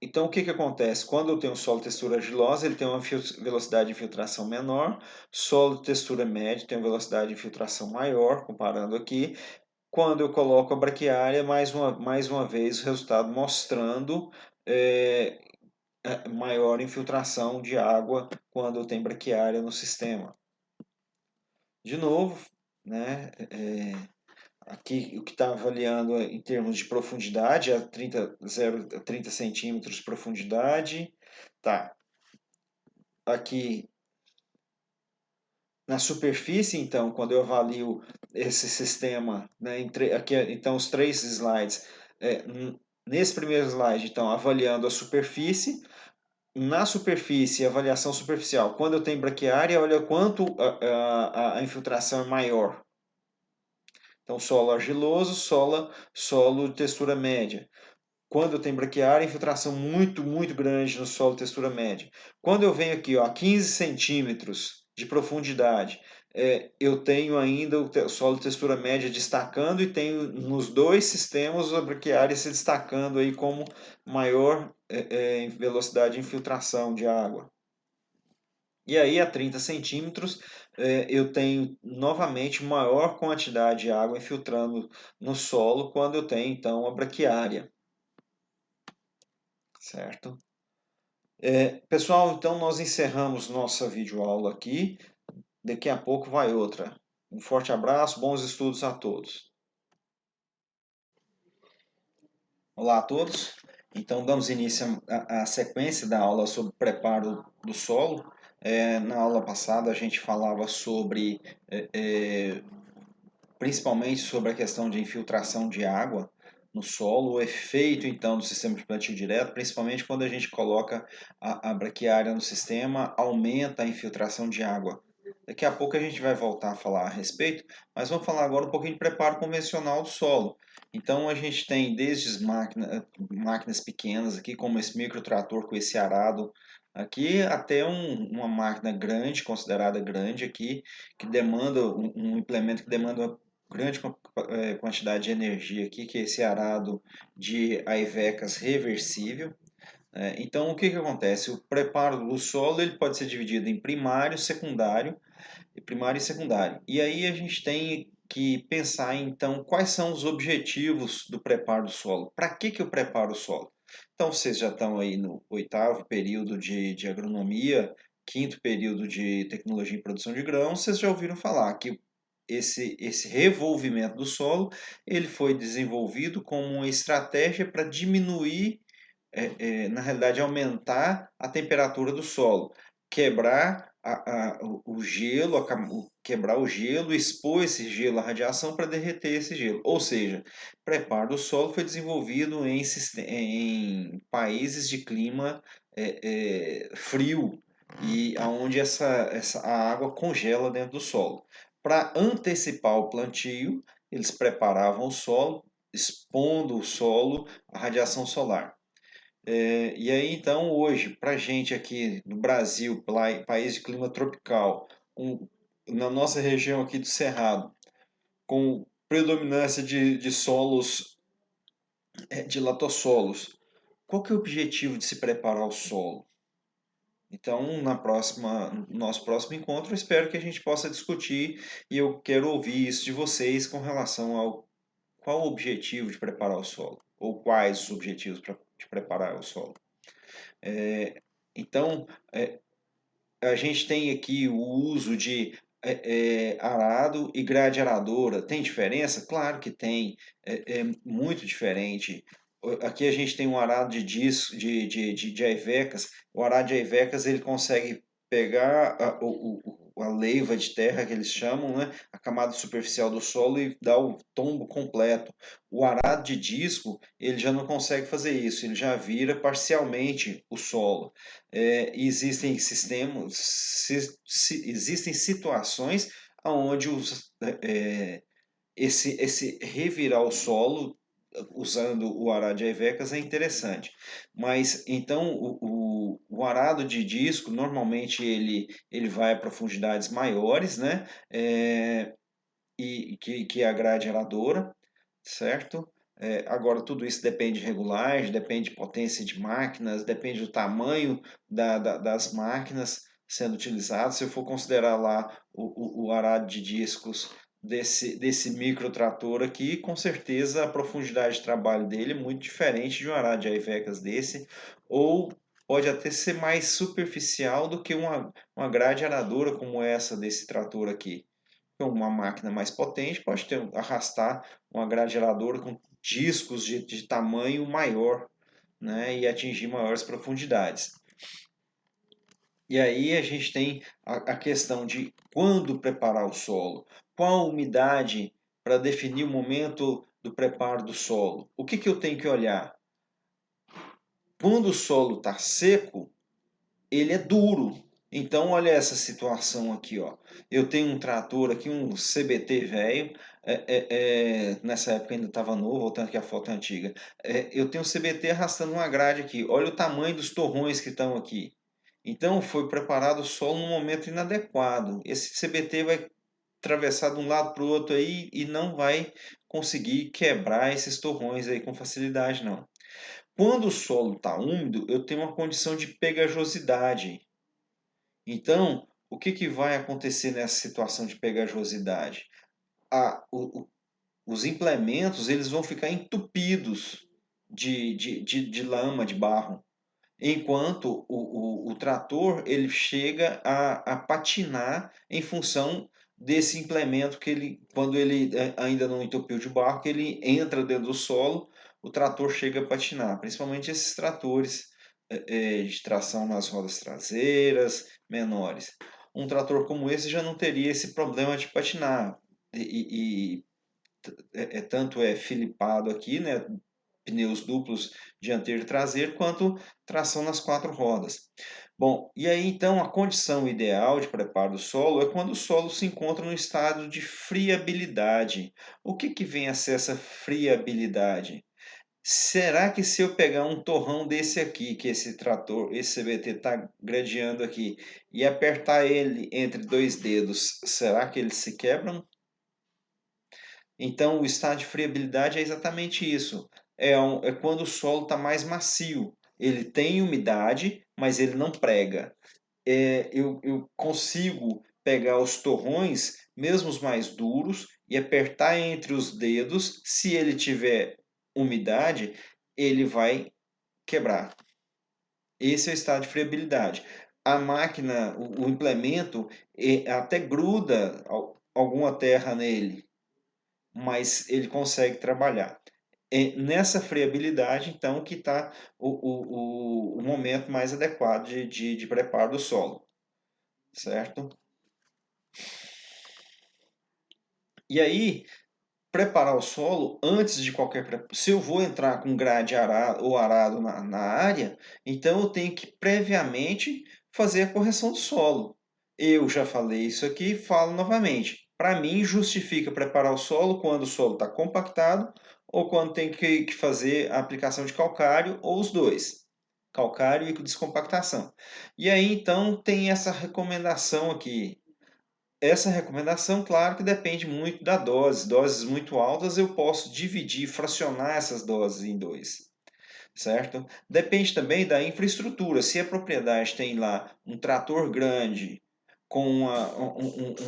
Então o que acontece? Quando eu tenho solo textura argilosa, ele tem uma velocidade de infiltração menor, solo textura média tem uma velocidade de infiltração maior, comparando aqui. Quando eu coloco a braquiária, mais uma vez o resultado mostrando maior infiltração de água quando tem braquiária no sistema. De novo, né, aqui o que está avaliando em termos de profundidade é 30 centímetros de profundidade. Tá. Aqui na superfície, então, quando eu avalio esse sistema, né, aqui, então, os 3 slides, nesse primeiro slide, então, avaliando a superfície, na superfície, avaliação superficial, quando eu tenho braquiária, olha quanto a infiltração é maior. Então, solo argiloso, solo textura média. Quando eu tenho braquiária, infiltração muito grande no solo textura média. Quando eu venho aqui, ó, 15 centímetros de profundidade, eu tenho ainda o solo textura média destacando e tenho nos dois sistemas a braquiária se destacando aí como maior velocidade de infiltração de água. E aí, a 30 centímetros, eu tenho novamente maior quantidade de água infiltrando no solo quando eu tenho, então, a braquiária. Certo? Pessoal, então nós encerramos nossa videoaula aqui. Daqui a pouco vai outra. Um forte abraço, bons estudos a todos. Olá a todos. Então, damos início à sequência da aula sobre preparo do solo. Na aula passada, a gente falava sobre, principalmente sobre a questão de infiltração de água no solo, o efeito, então, do sistema de plantio direto, principalmente quando a gente coloca a braquiária no sistema, aumenta a infiltração de água. Daqui a pouco a gente vai voltar a falar a respeito, mas vamos falar agora um pouquinho de preparo convencional do solo. Então a gente tem desde as máquinas pequenas aqui, como esse microtrator com esse arado aqui, até uma máquina grande, considerada grande aqui, que demanda um implemento que demanda uma grande quantidade de energia aqui, que é esse arado de aivecas reversível. Então o que acontece? O preparo do solo ele pode ser dividido em primário, secundário, primário e secundário. E aí a gente tem que pensar então quais são os objetivos do preparo do solo. Para que eu preparo o solo? Então vocês já estão aí no 8º período de agronomia, 5º período de tecnologia em produção de grãos, vocês já ouviram falar que esse revolvimento do solo ele foi desenvolvido como uma estratégia para diminuir, na realidade aumentar a temperatura do solo, quebrar o gelo, quebrar o gelo, expor esse gelo à radiação para derreter esse gelo. Ou seja, preparo do solo foi desenvolvido em países de clima frio e aonde a água congela dentro do solo. Para antecipar o plantio, eles preparavam o solo, expondo o solo à radiação solar. E aí, então, hoje, para a gente aqui no Brasil, país de clima tropical, na nossa região aqui do Cerrado, com predominância de solos, de latossolos, qual que é o objetivo de se preparar o solo? Então, no nosso próximo encontro, eu espero que a gente possa discutir e eu quero ouvir isso de vocês com relação ao qual o objetivo de preparar o solo, ou quais os objetivos de preparar o solo. Então, a gente tem aqui o uso de arado e grade aradora. Tem diferença? Claro que tem. É muito diferente. Aqui a gente tem um arado de disco, de aivecas. O arado de aivecas ele consegue pegar a leiva de terra que eles chamam, né? A camada superficial do solo e dar o tombo completo. O arado de disco ele já não consegue fazer isso, ele já vira parcialmente o solo. Existem existem situações onde esse revirar o solo usando o arado de aivecas é interessante. Mas então o arado de disco normalmente ele vai a profundidades maiores, né? que é a grade geradora, certo? Agora, tudo isso depende de regulagem, depende de potência de máquinas, depende do tamanho das máquinas sendo utilizadas. Se eu for considerar lá o arado de discos desse microtrator aqui, com certeza a profundidade de trabalho dele é muito diferente de um arado de Aivecas desse, ou pode até ser mais superficial do que uma grade aradora como essa desse trator aqui. Uma máquina mais potente pode arrastar uma grade geradora com discos de tamanho maior, né, e atingir maiores profundidades. E aí a gente tem a questão de quando preparar o solo, qual a umidade para definir o momento do preparo do solo. O que eu tenho que olhar? Quando o solo está seco, ele é duro. Então, olha essa situação aqui, ó. Eu tenho um trator aqui, um CBT velho. Nessa época ainda estava novo, voltando aqui a foto antiga. Eu tenho um CBT arrastando uma grade aqui. Olha o tamanho dos torrões que estão aqui. Então, foi preparado o solo num momento inadequado. Esse CBT vai atravessar de um lado para o outro aí e não vai conseguir quebrar esses torrões aí com facilidade, não. Quando o solo está úmido, eu tenho uma condição de pegajosidade. Então, o que vai acontecer nessa situação de pegajosidade? Os implementos eles vão ficar entupidos de lama, de barro, enquanto o trator ele chega a patinar em função desse implemento que ele, quando ele ainda não entupiu de barro, que ele entra dentro do solo, o trator chega a patinar, principalmente esses tratores de tração nas rodas traseiras menores. Um trator como esse já não teria esse problema de patinar. Tanto é filipado aqui, né, pneus duplos dianteiro e traseiro, quanto tração nas quatro rodas. Bom, e aí então a condição ideal de preparo do solo é quando o solo se encontra no estado de friabilidade. O que vem a ser essa friabilidade? Será que se eu pegar um torrão desse aqui, que esse trator, esse CVT está gradeando aqui, e apertar ele entre dois dedos, será que eles se quebram? Então, o estado de friabilidade é exatamente isso. É quando o solo está mais macio. Ele tem umidade, mas ele não prega. Eu consigo pegar os torrões, mesmo os mais duros, e apertar entre os dedos. Se ele tiver umidade, ele vai quebrar. Esse é o estado de friabilidade. A máquina, o implemento, até gruda alguma terra nele, mas ele consegue trabalhar. É nessa friabilidade, então, que está o momento mais adequado de preparo do solo, certo? E aí, preparar o solo antes de qualquer. Se eu vou entrar com grade arado, ou arado na área, então eu tenho que previamente fazer a correção do solo. Eu já falei isso aqui, falo novamente. Para mim, justifica preparar o solo quando o solo está compactado ou quando tem que fazer a aplicação de calcário, ou os dois, calcário e descompactação. E aí, então, tem essa recomendação aqui. Essa recomendação, claro que depende muito da dose. Doses muito altas eu posso dividir, fracionar essas doses em dois, certo? Depende também da infraestrutura. Se a propriedade tem lá um trator grande com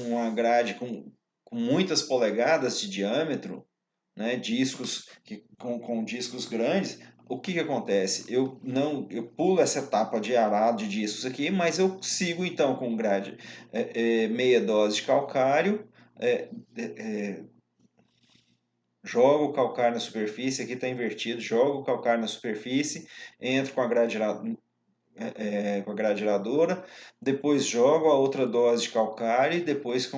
uma grade com muitas polegadas de diâmetro, né, discos com discos grandes, o que acontece? Eu pulo essa etapa de arado de discos aqui, mas eu sigo então com grade meia dose de calcário, é, é, jogo o calcário na superfície, aqui está invertido, jogo o calcário na superfície, entro com a gradeadora, depois jogo a outra dose de calcário e depois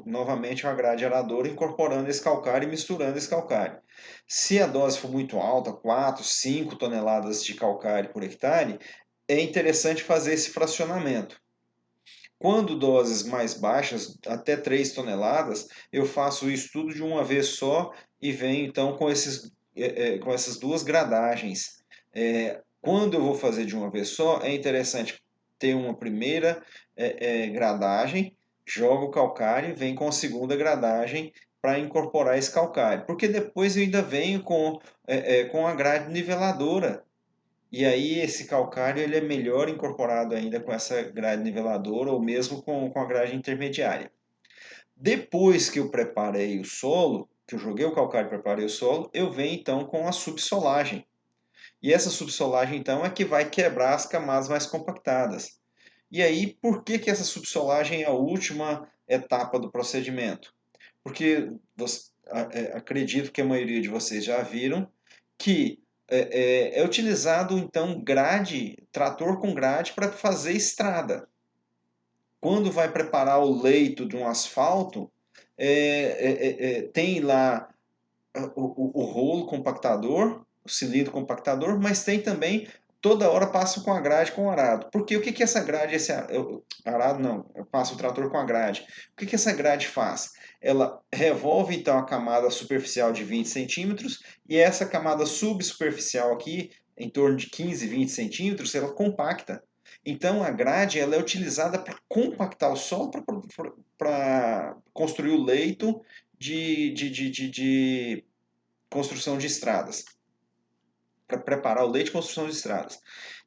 novamente uma gradeadora incorporando esse calcário e misturando esse calcário. Se a dose for muito alta, 4, 5 toneladas de calcário por hectare, é interessante fazer esse fracionamento. Quando doses mais baixas, até 3 toneladas, eu faço isso tudo de uma vez só e venho então com essas duas gradagens. Quando eu vou fazer de uma vez só, é interessante ter uma primeira gradagem, joga o calcário e vem com a segunda gradagem para incorporar esse calcário. Porque depois eu ainda venho com a grade niveladora. E aí esse calcário ele é melhor incorporado ainda com essa grade niveladora ou mesmo com a grade intermediária. Depois que eu preparei o solo, que eu joguei o calcário e preparei o solo, eu venho então com a subsolagem. E essa subsolagem então é que vai quebrar as camadas mais compactadas. E aí, por que essa subsolagem é a última etapa do procedimento? Porque acredito que a maioria de vocês já viram que é utilizado então grade, trator com grade para fazer estrada. Quando vai preparar o leito de um asfalto, tem lá o rolo compactador, o cilindro compactador, mas tem também, toda hora passa com a grade com o arado. Porque o que essa grade, arado não, eu passo o trator com a grade. O que essa grade faz? Ela revolve então a camada superficial de 20 centímetros e essa camada subsuperficial aqui, em torno de 15, 20 centímetros, ela compacta. Então a grade ela é utilizada para compactar o solo, para construir o leito de construção de estradas, para preparar o leite de construção de estradas.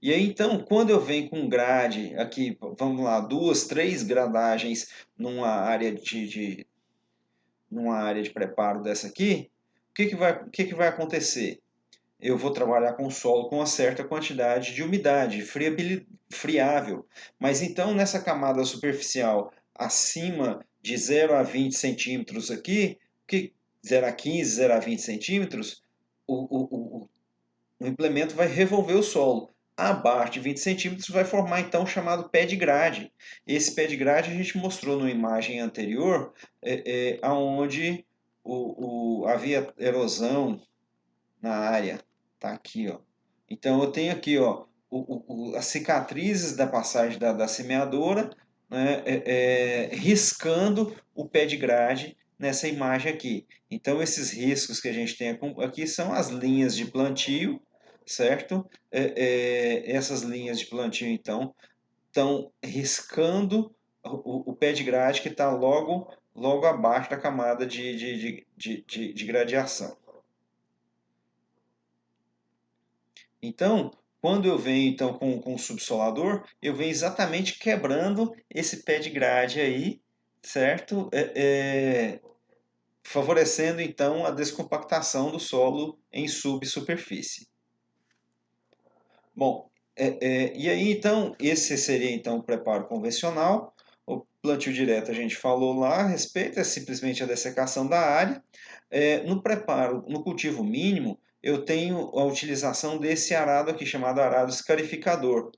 E aí então, quando eu venho com grade, aqui, vamos lá, 2, 3 gradagens numa área de preparo dessa aqui, o que vai acontecer? Eu vou trabalhar com o solo com uma certa quantidade de umidade, friável. Mas então, nessa camada superficial acima de 0 a 20 centímetros aqui, 0 a 15, 0 a 20 centímetros, o implemento vai revolver o solo. Abaixo de 20 centímetros vai formar então o chamado pé de grade. Esse pé de grade a gente mostrou numa imagem anterior, onde havia erosão na área. Tá aqui, ó. Então eu tenho aqui, ó, as cicatrizes da passagem da semeadora, né, riscando o pé de grade nessa imagem aqui. Então esses riscos que a gente tem aqui são as linhas de plantio, certo? Essas linhas de plantio, então, estão riscando o pé de grade que está logo abaixo da camada de gradiação. Então, quando eu venho então com o subsolador, eu venho exatamente quebrando esse pé de grade aí, certo? Favorecendo então a descompactação do solo em subsuperfície. Bom, e aí então, esse seria então o preparo convencional. O plantio direto a gente falou lá a respeito, é simplesmente a dessecação da área. No preparo, no cultivo mínimo, eu tenho a utilização desse arado aqui, chamado arado escarificador.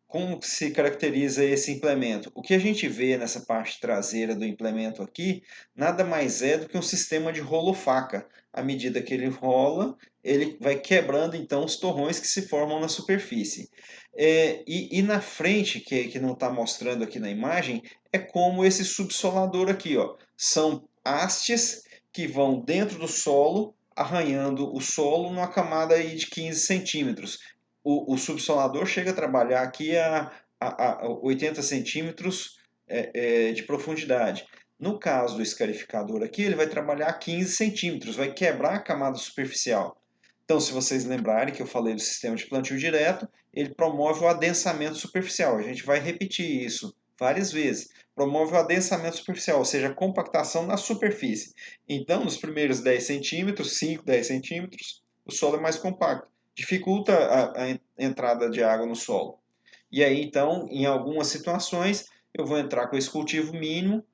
Como se caracteriza esse implemento? O que a gente vê nessa parte traseira do implemento aqui, nada mais é do que um sistema de rolo-faca. À medida que ele rola, ele vai quebrando então os torrões que se formam na superfície. E na frente, que não está mostrando aqui na imagem, é como esse subsolador aqui, ó. São hastes que vão dentro do solo, arranhando o solo numa camada aí de 15 centímetros. O subsolador chega a trabalhar aqui a 80 centímetros de profundidade. No caso do escarificador aqui, ele vai trabalhar a 15 centímetros, vai quebrar a camada superficial. Então, se vocês lembrarem que eu falei do sistema de plantio direto, ele promove o adensamento superficial. A gente vai repetir isso várias vezes. Promove o adensamento superficial, ou seja, a compactação na superfície. Então, nos primeiros 10 centímetros, 5, 10 centímetros, o solo é mais compacto. Dificulta a entrada de água no solo. E aí, então, em algumas situações, eu vou entrar com esse cultivo mínimo,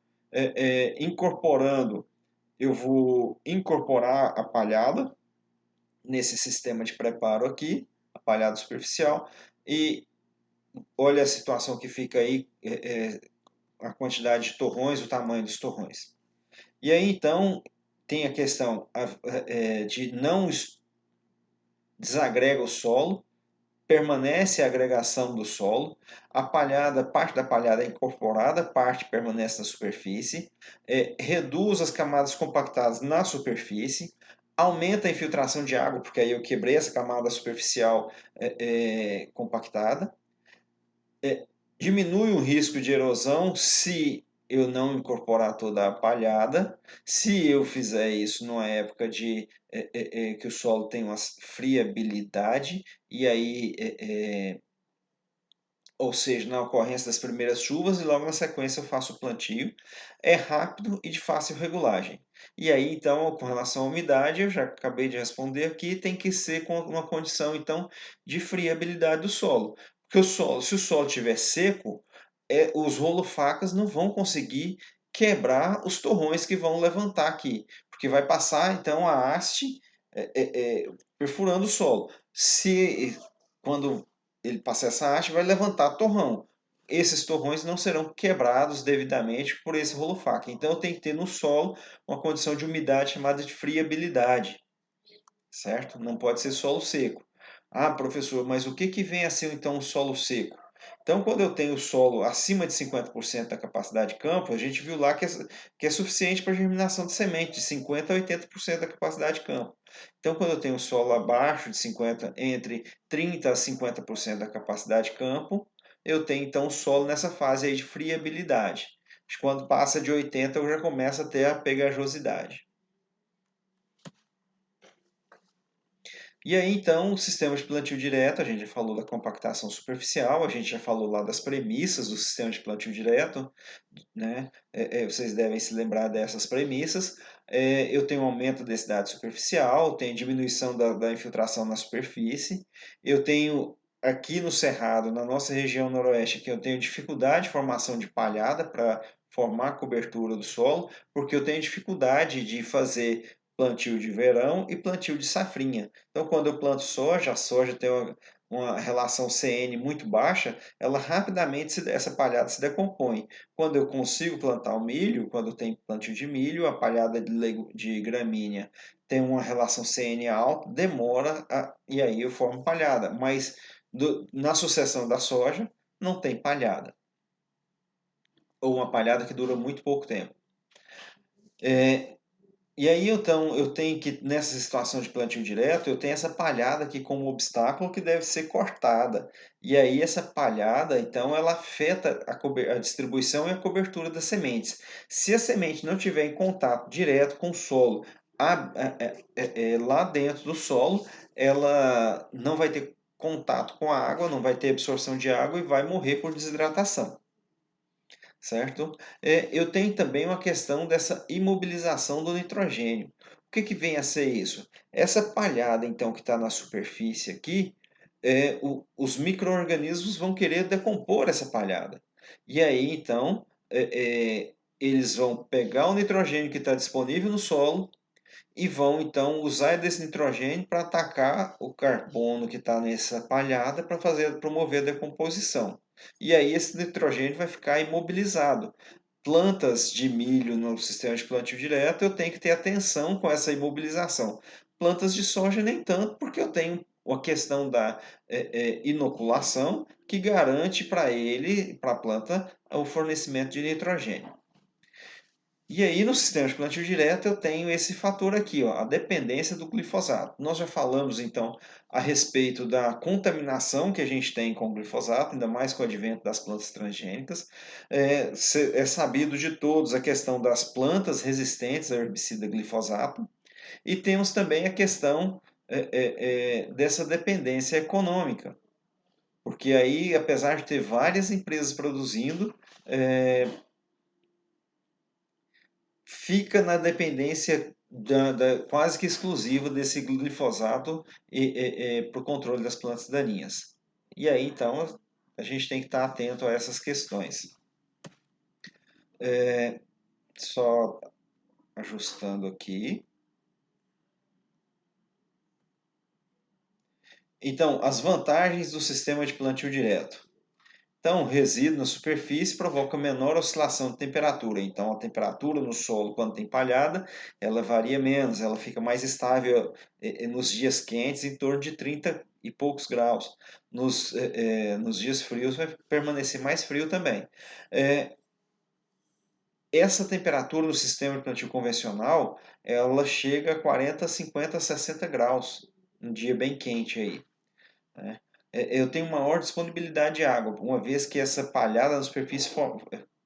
incorporando, eu vou incorporar a palhada, nesse sistema de preparo aqui, a palhada superficial, e olha a situação que fica aí, a quantidade de torrões, o tamanho dos torrões. E aí então tem a questão de não desagrega o solo, permanece a agregação do solo, a palhada, parte da palhada é incorporada, parte permanece na superfície, reduz as camadas compactadas na superfície, aumenta a infiltração de água, porque aí eu quebrei essa camada superficial compactada, Diminui o risco de erosão se eu não incorporar toda a palhada. Se eu fizer isso numa época que o solo tem uma friabilidade, e aí ou seja, na ocorrência das primeiras chuvas e logo na sequência eu faço o plantio. É rápido e de fácil regulagem. E aí, então, com relação à umidade, eu já acabei de responder aqui, tem que ser com uma condição, então, de friabilidade do solo. Porque o solo, se o solo estiver seco, os rolo-facas não vão conseguir quebrar os torrões que vão levantar aqui, porque vai passar, então, a haste perfurando o solo. Se quando ele passar essa haste, vai levantar torrão. Esses torrões não serão quebrados devidamente por esse rolo faca. Então eu tenho que ter no solo uma condição de umidade chamada de friabilidade, certo? Não pode ser solo seco. Ah, professor, mas o que que vem a ser então o solo seco? Então, quando eu tenho solo acima de 50% da capacidade de campo, a gente viu lá que é suficiente para germinação de semente, de 50% a 80% da capacidade de campo. Então, quando eu tenho solo abaixo de 50%, entre 30% a 50% da capacidade de campo, eu tenho então solo nessa fase aí de friabilidade. Quando passa de 80%, eu já começo a ter a pegajosidade. E aí, então, o sistema de plantio direto, a gente já falou da compactação superficial, a gente já falou lá das premissas do sistema de plantio direto, né? Vocês devem se lembrar dessas premissas. Eu tenho um aumento da densidade superficial, tenho diminuição da infiltração na superfície, eu tenho aqui no Cerrado, na nossa região noroeste, que eu tenho dificuldade de formação de palhada para formar a cobertura do solo, porque eu tenho dificuldade de fazer plantio de verão e plantio de safrinha. Então, quando eu planto soja, a soja tem uma relação CN muito baixa, ela rapidamente, essa palhada se decompõe. Quando eu consigo plantar o milho, quando tem plantio de milho, a palhada de gramínea tem uma relação CN alta, demora, e aí eu formo palhada. Mas na sucessão da soja, não tem palhada. Ou uma palhada que dura muito pouco tempo. E aí, então, eu tenho que, nessa situação de plantio direto, eu tenho essa palhada aqui como obstáculo que deve ser cortada. E aí, essa palhada, então, ela afeta a distribuição e a cobertura das sementes. Se a semente não tiver em contato direto com o solo, lá dentro do solo, ela não vai ter contato com a água, não vai ter absorção de água e vai morrer por desidratação, certo? Eu tenho também uma questão dessa imobilização do nitrogênio. O que que vem a ser isso? Essa palhada, então, que está na superfície aqui, os micro-organismos vão querer decompor essa palhada. E aí, então, eles vão pegar o nitrogênio que está disponível no solo e vão então usar desse nitrogênio para atacar o carbono que está nessa palhada para promover a decomposição. E aí esse nitrogênio vai ficar imobilizado. Plantas de milho no sistema de plantio direto, eu tenho que ter atenção com essa imobilização. Plantas de soja nem tanto, porque eu tenho a questão da inoculação que garante para ele, para a planta, o fornecimento de nitrogênio. E aí, no sistema de plantio direto, eu tenho esse fator aqui, ó, a dependência do glifosato. Nós já falamos, então, a respeito da contaminação que a gente tem com o glifosato, ainda mais com o advento das plantas transgênicas. É sabido de todos a questão das plantas resistentes ao herbicida glifosato. E temos também a questão dessa dependência econômica. Porque aí, apesar de ter várias empresas produzindo, fica na dependência quase que exclusiva desse glifosato para o controle das plantas daninhas. E aí, então, a gente tem que estar atento a essas questões. Só ajustando aqui. Então, as vantagens do sistema de plantio direto. Então, o resíduo na superfície provoca menor oscilação de temperatura. Então, a temperatura no solo, quando tem palhada, ela varia menos, ela fica mais estável nos dias quentes, em torno de 30 e poucos graus. Nos dias frios, vai permanecer mais frio também. Essa temperatura no sistema de plantio convencional, ela chega a 40, 50, 60 graus, um dia bem quente aí, né? eu tenho maior disponibilidade de água, uma vez que essa palhada na superfície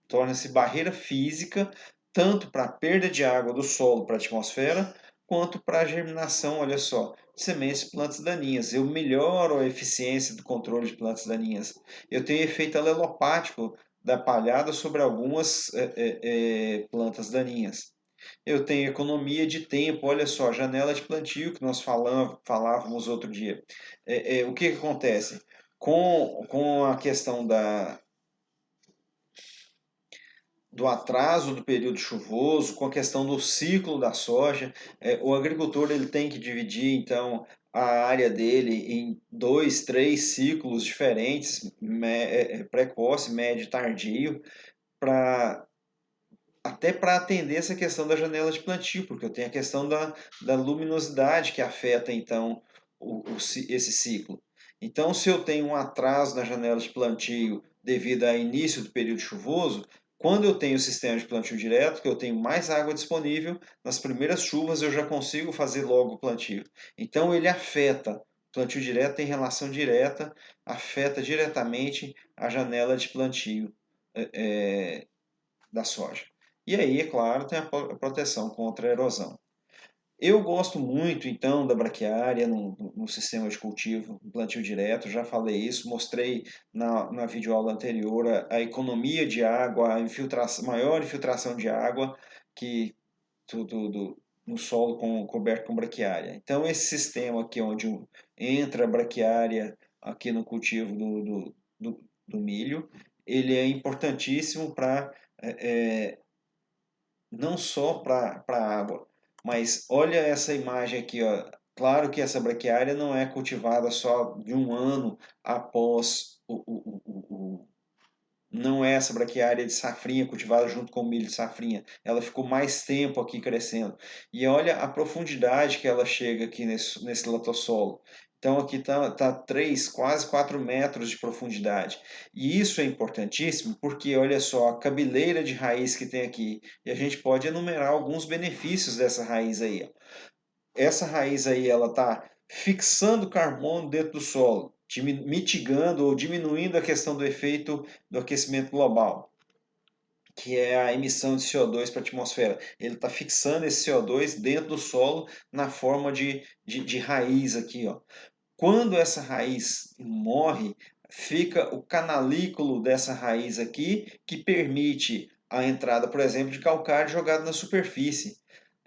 torna-se barreira física, tanto para a perda de água do solo para a atmosfera, quanto para a germinação, olha só, de sementes de plantas daninhas. Eu melhoro a eficiência do controle de plantas daninhas. Eu tenho efeito alelopático da palhada sobre algumas plantas daninhas. Eu tenho economia de tempo, olha só, janela de plantio que nós falávamos outro dia. O que acontece? Com a questão do atraso do período chuvoso, com a questão do ciclo da soja, o agricultor ele tem que dividir, então, a área dele em 2, 3 ciclos diferentes, precoce, médio e tardio, para até para atender essa questão da janela de plantio, porque eu tenho a questão da luminosidade que afeta então esse ciclo. Então, se eu tenho um atraso na janela de plantio devido ao início do período chuvoso, quando eu tenho o sistema de plantio direto, que eu tenho mais água disponível, nas primeiras chuvas eu já consigo fazer logo o plantio. Então, ele afeta. O plantio direto tem relação direta, afeta diretamente a janela de plantio da soja. E aí, é claro, tem a proteção contra a erosão. Eu gosto muito, então, da braquiária no sistema de cultivo, no plantio direto, já falei isso, mostrei na videoaula anterior a economia de água, a infiltração, maior infiltração de água que no solo coberto com braquiária. Então, esse sistema aqui, onde entra a braquiária aqui no cultivo do milho, ele é importantíssimo para não só para a água, mas olha essa imagem aqui, ó. Claro que essa braquiária não é cultivada só de um ano após não é essa braquiária de safrinha cultivada junto com o milho de safrinha. Ela ficou mais tempo aqui crescendo. E olha a profundidade que ela chega aqui nesse latossolo. Então aqui tá 3, quase 4 metros de profundidade. E isso é importantíssimo porque olha só a cabeleira de raiz que tem aqui. E a gente pode enumerar alguns benefícios dessa raiz aí, ó. Essa raiz aí ela está fixando carbono dentro do solo, mitigando ou diminuindo a questão do efeito do aquecimento global, que é a emissão de CO2 para a atmosfera. Ele está fixando esse CO2 dentro do solo na forma de raiz aqui. Ó. Quando essa raiz morre, fica o canalículo dessa raiz aqui, que permite a entrada, por exemplo, de calcário jogado na superfície.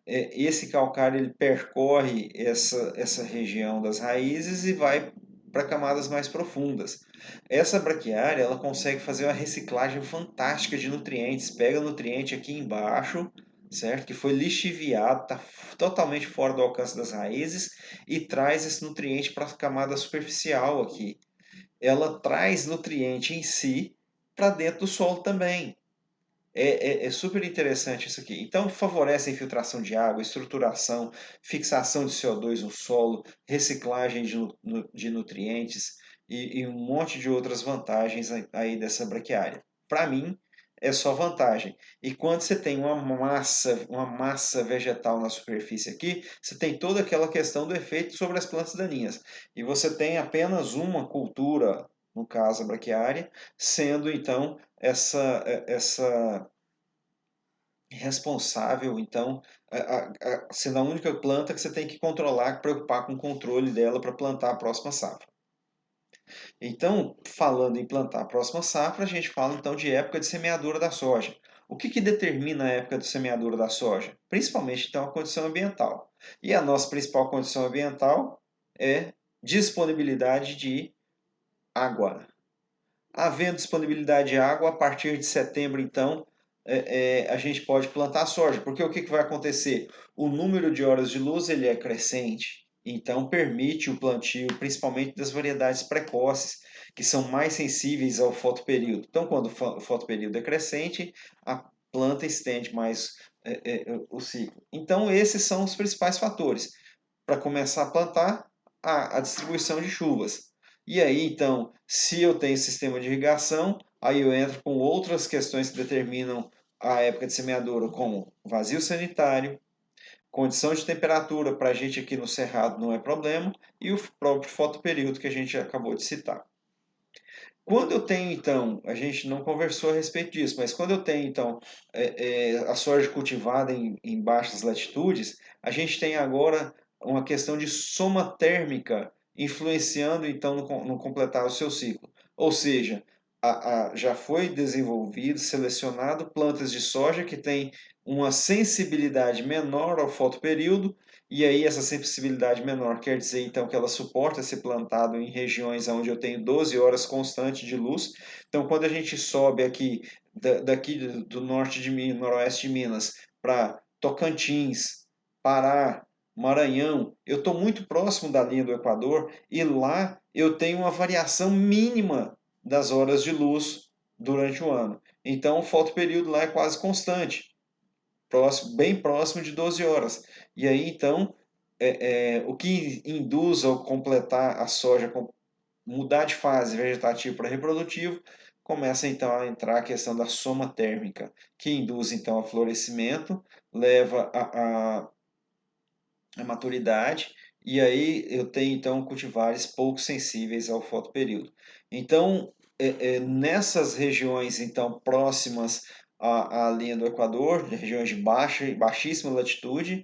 Esse calcário ele percorre essa região das raízes e vai para camadas mais profundas. Essa braquiária ela consegue fazer uma reciclagem fantástica de nutrientes, pega nutriente aqui embaixo, certo? Que foi lixiviado, está totalmente fora do alcance das raízes e traz esse nutriente para a camada superficial aqui. Ela traz nutriente em si para dentro do solo também. É super interessante isso aqui. Então, favorece a infiltração de água, estruturação, fixação de CO2 no solo, reciclagem de nutrientes e um monte de outras vantagens aí dessa braquiária. Para mim, é só vantagem. E quando você tem uma massa vegetal na superfície aqui, você tem toda aquela questão do efeito sobre as plantas daninhas. E você tem apenas uma cultura, no caso a braquiária, sendo então essa responsável, então, sendo a única planta que você tem que controlar, preocupar com o controle dela para plantar a próxima safra. Então, falando em plantar a próxima safra, a gente fala então de época de semeadura da soja. O que determina a época de semeadura da soja? Principalmente, então, a condição ambiental. E a nossa principal condição ambiental é disponibilidade de água. Havendo disponibilidade de água, a partir de setembro, então, a gente pode plantar soja, porque o que vai acontecer? O número de horas de luz ele é crescente, então permite o plantio, principalmente das variedades precoces, que são mais sensíveis ao fotoperíodo. Então, quando o fotoperíodo é crescente, a planta estende mais o ciclo. Então, esses são os principais fatores. Para começar a plantar, a distribuição de chuvas. E aí, então, se eu tenho sistema de irrigação, aí eu entro com outras questões que determinam a época de semeadura, como vazio sanitário, condição de temperatura para a gente aqui no Cerrado não é problema, e o próprio fotoperíodo que a gente acabou de citar. Quando eu tenho, então, a gente não conversou a respeito disso, mas quando eu tenho, então, a soja cultivada em baixas latitudes, a gente tem agora uma questão de soma térmica influenciando, então, no completar o seu ciclo. Ou seja, já foi desenvolvido, selecionado plantas de soja que têm uma sensibilidade menor ao fotoperíodo, e aí essa sensibilidade menor quer dizer então que ela suporta ser plantado em regiões onde eu tenho 12 horas constante de luz. Então quando a gente sobe aqui daqui do norte de Minas, noroeste de Minas para Tocantins, Pará, Maranhão, eu estou muito próximo da linha do Equador e lá eu tenho uma variação mínima das horas de luz durante o ano. Então o fotoperíodo lá é quase constante, bem próximo de 12 horas. E aí, então, o que induz ao completar a soja, mudar de fase vegetativo para reprodutivo, começa então a entrar a questão da soma térmica, que induz então ao florescimento, leva a maturidade, e aí eu tenho então cultivares pouco sensíveis ao fotoperíodo. Então, nessas regiões então próximas à linha do Equador, regiões de baixa e baixíssima latitude,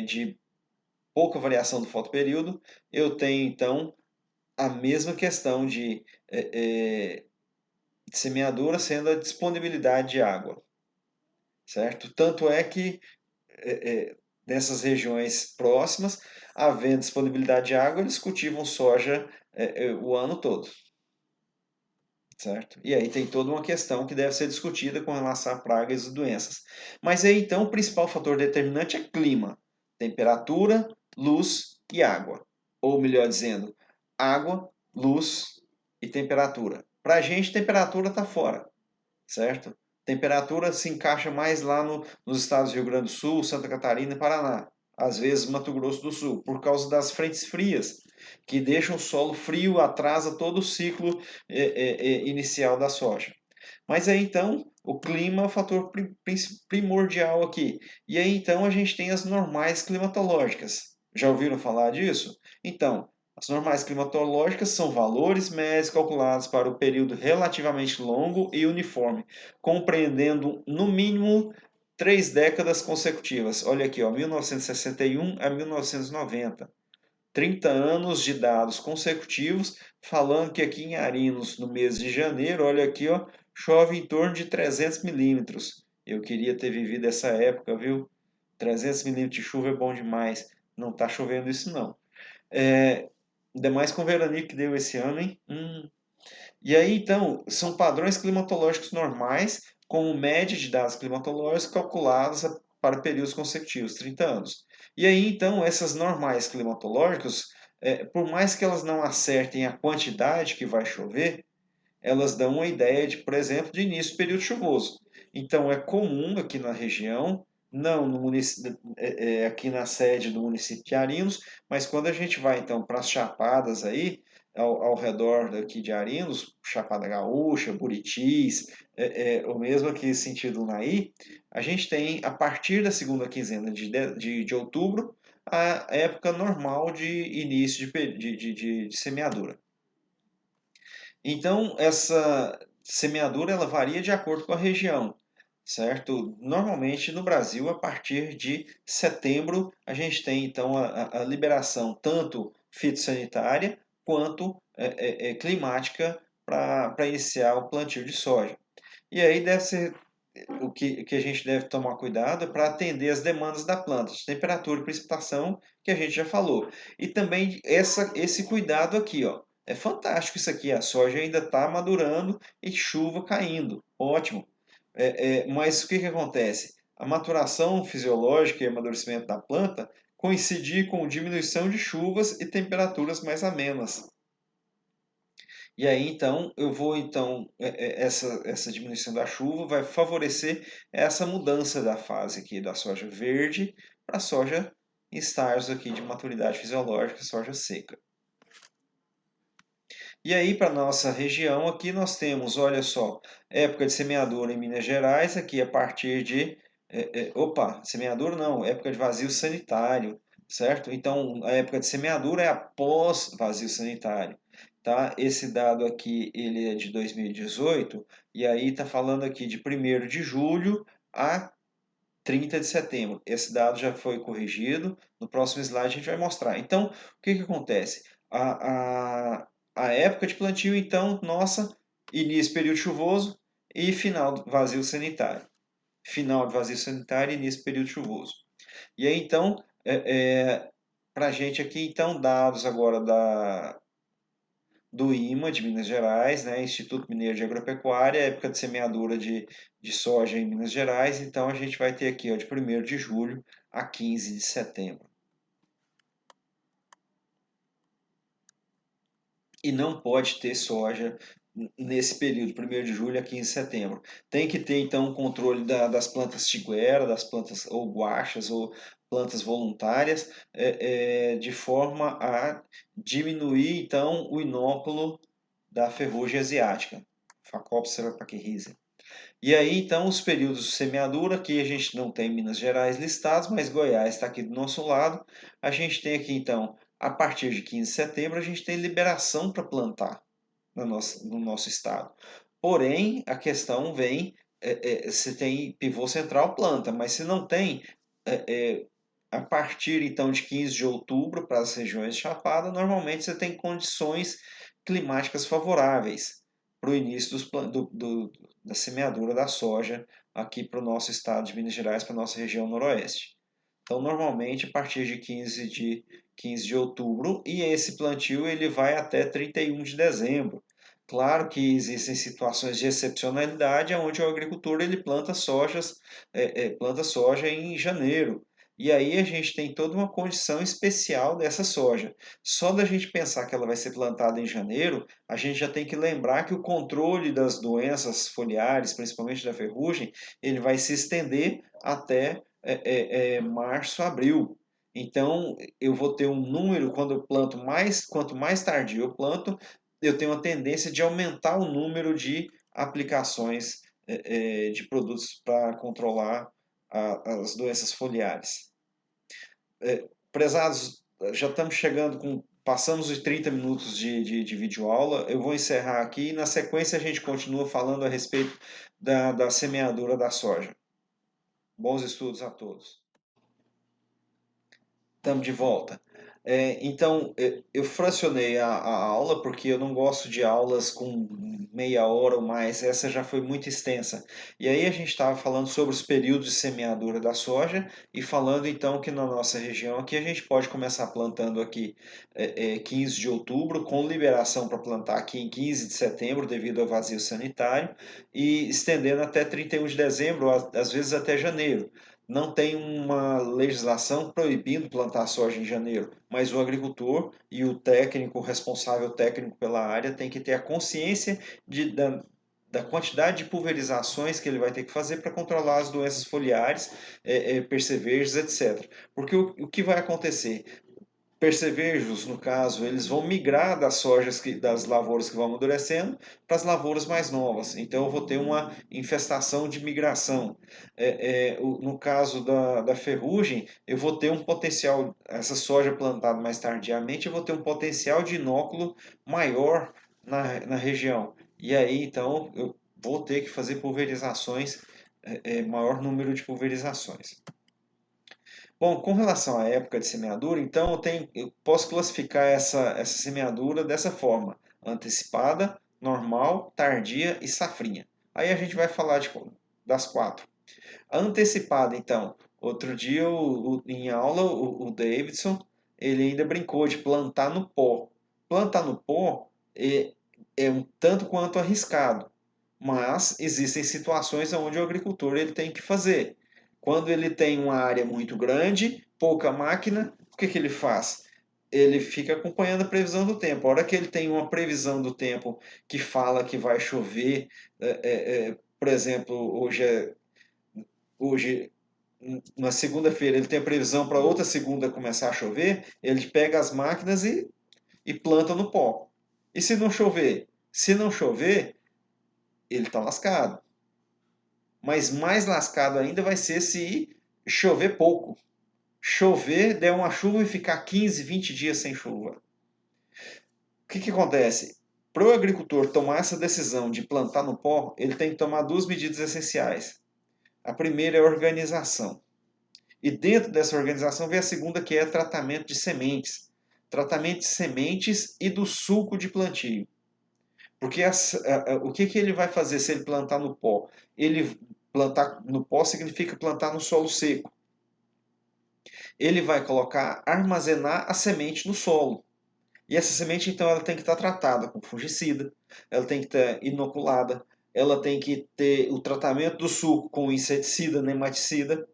de pouca variação do fotoperíodo, eu tenho então a mesma questão de semeadura, sendo a disponibilidade de água, certo? Tanto é que nessas regiões próximas, havendo disponibilidade de água, eles cultivam soja o ano todo, certo? E aí tem toda uma questão que deve ser discutida com relação a pragas e doenças. Mas aí então o principal fator determinante é clima, temperatura, luz e água. Ou melhor dizendo, água, luz e temperatura. Para a gente, temperatura está fora, certo? Temperatura se encaixa mais lá nos estados do Rio Grande do Sul, Santa Catarina e Paraná. Às vezes Mato Grosso do Sul, por causa das frentes frias, que deixam o solo frio, atrasa todo o ciclo inicial da soja. Mas aí então, o clima é o fator primordial aqui. E aí então a gente tem as normais climatológicas. Já ouviram falar disso? Então, as normais climatológicas são valores médios calculados para o período relativamente longo e uniforme, compreendendo no mínimo 3 décadas consecutivas. Olha aqui, ó, 1961 a 1990. 30 anos de dados consecutivos, falando que aqui em Arinos, no mês de janeiro, olha aqui, ó, chove em torno de 300 milímetros. Eu queria ter vivido essa época, viu? 300 milímetros de chuva é bom demais. Não está chovendo isso, não. Ainda mais com o veranico que deu esse ano, hein? E aí, então, são padrões climatológicos normais, como média de dados climatológicos calculados para períodos consecutivos, 30 anos. E aí, então, essas normais climatológicas, por mais que elas não acertem a quantidade que vai chover, elas dão uma ideia de, por exemplo, de início do período chuvoso. Então, é comum aqui na região, não no aqui na sede do município de Arinos, mas quando a gente vai então para as chapadas aí, ao redor daqui de Arinos, Chapada Gaúcha, Buritis, ou mesmo aqui sentido Unaí, a gente tem a partir da segunda quinzena de outubro a época normal de início de semeadura. Então, essa semeadura ela varia de acordo com a região, certo? Normalmente no Brasil, a partir de setembro, a gente tem então a liberação tanto fitossanitária quanto climática para iniciar o plantio de soja. E aí deve ser que a gente deve tomar cuidado para atender as demandas da planta, de temperatura e precipitação, que a gente já falou. E também esse cuidado aqui, ó. É fantástico isso aqui, a soja ainda está madurando e chuva caindo. Ótimo. Mas o que acontece? A maturação fisiológica e amadurecimento da planta coincidir com diminuição de chuvas e temperaturas mais amenas. E aí, então, eu vou, então, essa diminuição da chuva vai favorecer essa mudança da fase aqui da soja verde para a soja em estágios aqui de maturidade fisiológica, soja seca. E aí, para nossa região, aqui nós temos, olha só, época de semeadura em Minas Gerais, aqui a partir de Opa, semeadura não, época de vazio sanitário, certo? Então, a época de semeadura é após vazio sanitário, tá? Esse dado aqui, ele é de 2018, e aí está falando aqui de 1º de julho a 30 de setembro. Esse dado já foi corrigido, no próximo slide a gente vai mostrar. Então, o que que acontece? A época de plantio, então, nossa, início período chuvoso e final do vazio sanitário. Final de vazio sanitário e início período chuvoso. E aí, então, para a gente aqui, então, dados agora do IMA de Minas Gerais, né, Instituto Mineiro de Agropecuária, época de semeadura de soja em Minas Gerais. Então, a gente vai ter aqui ó, de 1º de julho a 15 de setembro. E não pode ter soja nesse período, 1º de julho a 15 de setembro. Tem que ter, então, um controle das plantas tiguera, das plantas ou guachas ou plantas voluntárias, de forma a diminuir, então, o inóculo da ferrugem asiática, Phacopsera pachyriza. E aí, então, os períodos de semeadura, que a gente não tem Minas Gerais listados, mas Goiás está aqui do nosso lado. A gente tem aqui, então, a partir de 15 de setembro, a gente tem liberação para plantar no nosso estado. Porém, a questão vem, se tem pivô central, planta, mas se não tem, a partir, então, de 15 de outubro, para as regiões de Chapada, normalmente você tem condições climáticas favoráveis para o início da semeadura da soja aqui para o nosso estado de Minas Gerais, para a nossa região noroeste. Então, normalmente, a partir de 15 de outubro, e esse plantio ele vai até 31 de dezembro. Claro que existem situações de excepcionalidade onde o agricultor ele planta soja em janeiro. E aí a gente tem toda uma condição especial dessa soja. Só da gente pensar que ela vai ser plantada em janeiro, a gente já tem que lembrar que o controle das doenças foliares, principalmente da ferrugem, ele vai se estender até março, abril. Então, eu vou ter um número, quando eu planto mais, quanto mais tardio eu planto, eu tenho a tendência de aumentar o número de aplicações de produtos para controlar as doenças foliares. Prezados, já estamos chegando passamos os 30 minutos de videoaula. Eu vou encerrar aqui e na sequência a gente continua falando a respeito da semeadura da soja. Bons estudos a todos. Estamos de volta. Então, eu fracionei a aula porque eu não gosto de aulas com meia hora ou mais. Essa já foi muito extensa. E aí a gente estava falando sobre os períodos de semeadura da soja e falando então que na nossa região aqui a gente pode começar plantando aqui 15 de outubro, com liberação para plantar aqui em 15 de setembro devido ao vazio sanitário e estendendo até 31 de dezembro, às vezes até janeiro. Não tem uma legislação proibindo plantar soja em janeiro, mas o agricultor e o técnico, o responsável técnico pela área, tem que ter a consciência da quantidade de pulverizações que ele vai ter que fazer para controlar as doenças foliares, percevejos, etc. Porque o que vai acontecer? Percevejos, no caso, eles vão migrar das lavouras que vão amadurecendo para as lavouras mais novas. Então, eu vou ter uma infestação de migração. No caso da ferrugem, eu vou ter um potencial, essa soja plantada mais tardiamente, eu vou ter um potencial de inóculo maior na região. E aí, então, eu vou ter que fazer pulverizações, maior número de pulverizações. Bom, com relação à época de semeadura, então eu posso classificar essa semeadura dessa forma: antecipada, normal, tardia e safrinha. Aí a gente vai falar das quatro. A antecipada, então, outro dia em aula o Davidson ele ainda brincou de plantar no pó. Plantar no pó é um tanto quanto arriscado, mas existem situações onde o agricultor ele tem que fazer. Quando ele tem uma área muito grande, pouca máquina, o que ele faz? Ele fica acompanhando a previsão do tempo. A hora que ele tem uma previsão do tempo que fala que vai chover, por exemplo, hoje na segunda-feira ele tem a previsão para outra segunda começar a chover, ele pega as máquinas e planta no pó. E se não chover? Se não chover, ele está lascado. Mas mais lascado ainda vai ser se chover pouco. Chover, der uma chuva e ficar 15, 20 dias sem chuva. O que acontece? Para o agricultor tomar essa decisão de plantar no pó, ele tem que tomar duas medidas essenciais. A primeira é a organização. E dentro dessa organização vem a segunda, que é tratamento de sementes. Tratamento de sementes e do suco de plantio. Porque o que ele vai fazer se ele plantar no pó? Ele plantar no pó significa plantar no solo seco. Ele vai colocar, armazenar a semente no solo. E essa semente, então, ela tem que estar tratada com fungicida, ela tem que estar inoculada, ela tem que ter o tratamento do suco com inseticida, nematicida,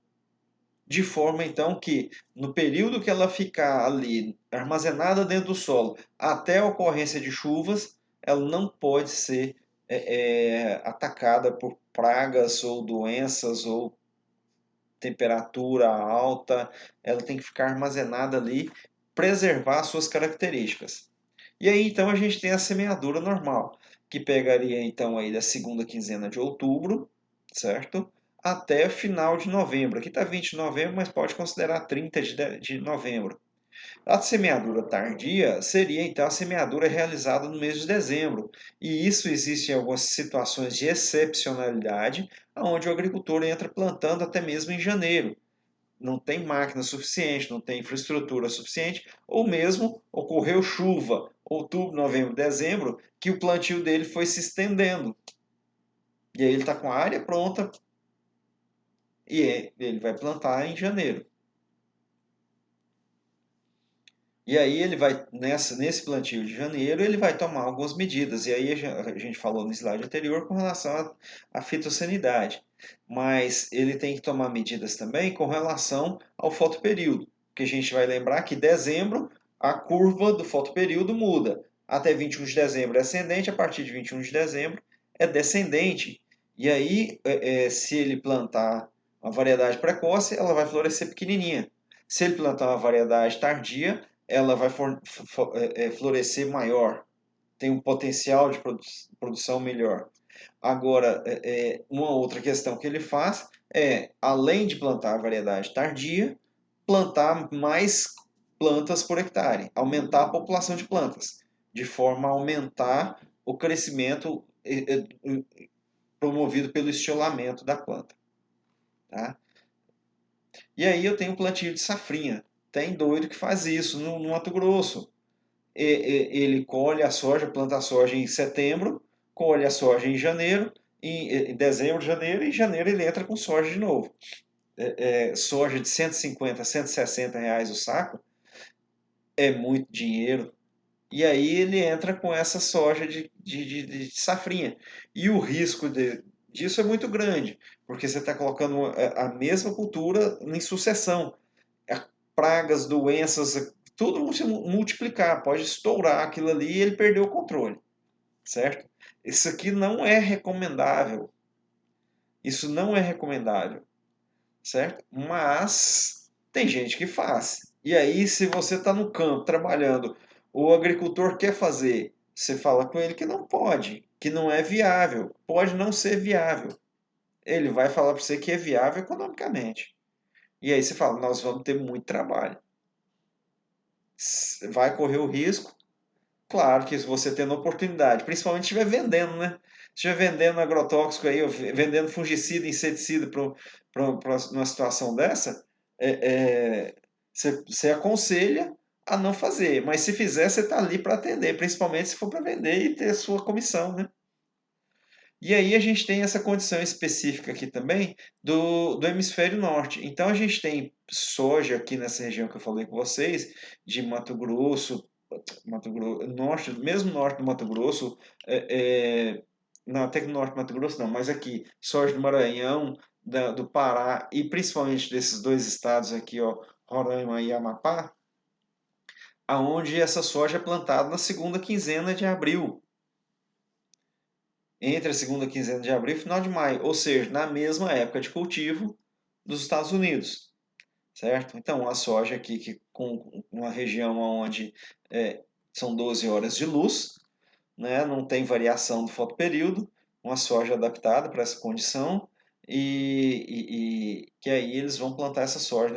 de forma, então, que no período que ela ficar ali armazenada dentro do solo, até a ocorrência de chuvas, ela não pode ser atacada por pragas ou doenças ou temperatura alta, ela tem que ficar armazenada ali, preservar suas características. E aí então a gente tem a semeadura normal, que pegaria então aí da segunda quinzena de outubro, certo? Até final de novembro. Aqui está 20 de novembro, mas pode considerar 30 de novembro. A semeadura tardia seria então a semeadura realizada no mês de dezembro. E isso existe em algumas situações de excepcionalidade, onde o agricultor entra plantando até mesmo em janeiro. Não tem máquina suficiente, não tem infraestrutura suficiente, ou mesmo ocorreu chuva, outubro, novembro, dezembro, que o plantio dele foi se estendendo. E aí ele está com a área pronta e ele vai plantar em janeiro. E aí ele vai, nesse plantio de janeiro, ele vai tomar algumas medidas. E aí a gente falou no slide anterior com relação à fitossanidade. Mas ele tem que tomar medidas também com relação ao fotoperíodo. Porque a gente vai lembrar que em dezembro a curva do fotoperíodo muda. Até 21 de dezembro é ascendente, a partir de 21 de dezembro é descendente. E aí, se ele plantar uma variedade precoce, ela vai florescer pequenininha. Se ele plantar uma variedade tardia, ela vai florescer maior, tem um potencial de produção melhor. Agora, uma outra questão que ele faz é, além de plantar a variedade tardia, plantar mais plantas por hectare, aumentar a população de plantas, de forma a aumentar o crescimento promovido pelo estiramento da planta. Tá? E aí eu tenho o plantio de safrinha. Tem doido que faz isso no Mato Grosso. Ele colhe a soja, planta a soja em setembro, colhe a soja em janeiro, em dezembro, janeiro, e em janeiro ele entra com soja de novo. Soja de 150, 160 reais o saco é muito dinheiro. E aí ele entra com essa soja de safrinha. E o risco disso é muito grande, porque você está colocando a mesma cultura em sucessão. Pragas, doenças, tudo se multiplicar, pode estourar aquilo ali e ele perdeu o controle, certo? Isso aqui não é recomendável. Isso não é recomendável, certo? Mas tem gente que faz. E aí, se você está no campo trabalhando, o agricultor quer fazer, você fala com ele que não pode, que não é viável. Pode não ser viável. Ele vai falar para você que é viável economicamente. E aí você fala, nós vamos ter muito trabalho. Vai correr o risco. Claro que se você tendo oportunidade, principalmente se estiver vendendo, né? Se estiver vendendo agrotóxico aí, ou vendendo fungicida, inseticida para uma situação dessa, você aconselha a não fazer. Mas se fizer, você está ali para atender, principalmente se for para vender e ter a sua comissão, né? E aí a gente tem essa condição específica aqui também do hemisfério norte. Então a gente tem soja aqui nessa região que eu falei com vocês, de Mato Grosso, norte, mesmo norte do Mato Grosso, não, até que no norte do Mato Grosso não, mas aqui, soja do Maranhão, do Pará e principalmente desses dois estados aqui, ó, Roraima e Amapá, aonde essa soja é plantada na segunda quinzena de abril, entre a segunda quinzena de abril e final de maio, ou seja, na mesma época de cultivo dos Estados Unidos, certo? Então, a soja aqui que, com uma região onde são 12 horas de luz, né? Não tem variação do fotoperíodo, uma soja adaptada para essa condição, que aí eles vão plantar essa soja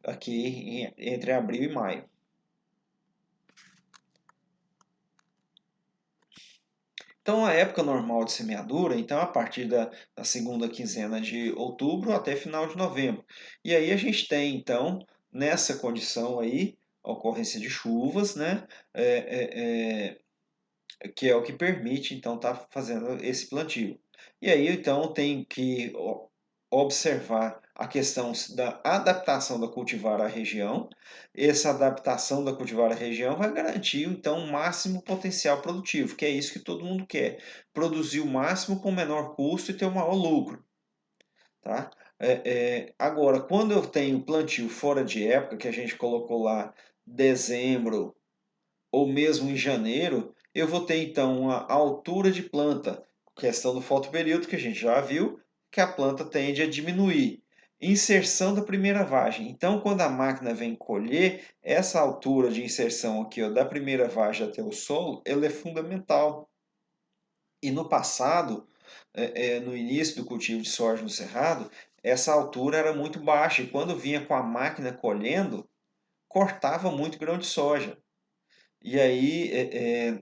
aqui entre abril e maio. Então, a época normal de semeadura, então, a partir da segunda quinzena de outubro até final de novembro. E aí a gente tem, então, nessa condição aí, a ocorrência de chuvas, né? Que é o que permite, então, estar fazendo esse plantio. E aí, então, tem que observar a questão da adaptação da cultivar à região. Essa adaptação da cultivar à região vai garantir, então, o máximo potencial produtivo, que é isso que todo mundo quer. Produzir o máximo com o menor custo e ter o maior lucro. Tá? Agora, quando eu tenho plantio fora de época, que a gente colocou lá dezembro, ou mesmo em janeiro, eu vou ter então uma altura de planta, questão do fotoperíodo que a gente já viu, que a planta tende a diminuir. Inserção da primeira vagem. Então, quando a máquina vem colher, essa altura de inserção aqui, ó, da primeira vagem até o solo, ela é fundamental. E no passado, no início do cultivo de soja no cerrado, essa altura era muito baixa e quando vinha com a máquina colhendo, cortava muito grão de soja. E aí,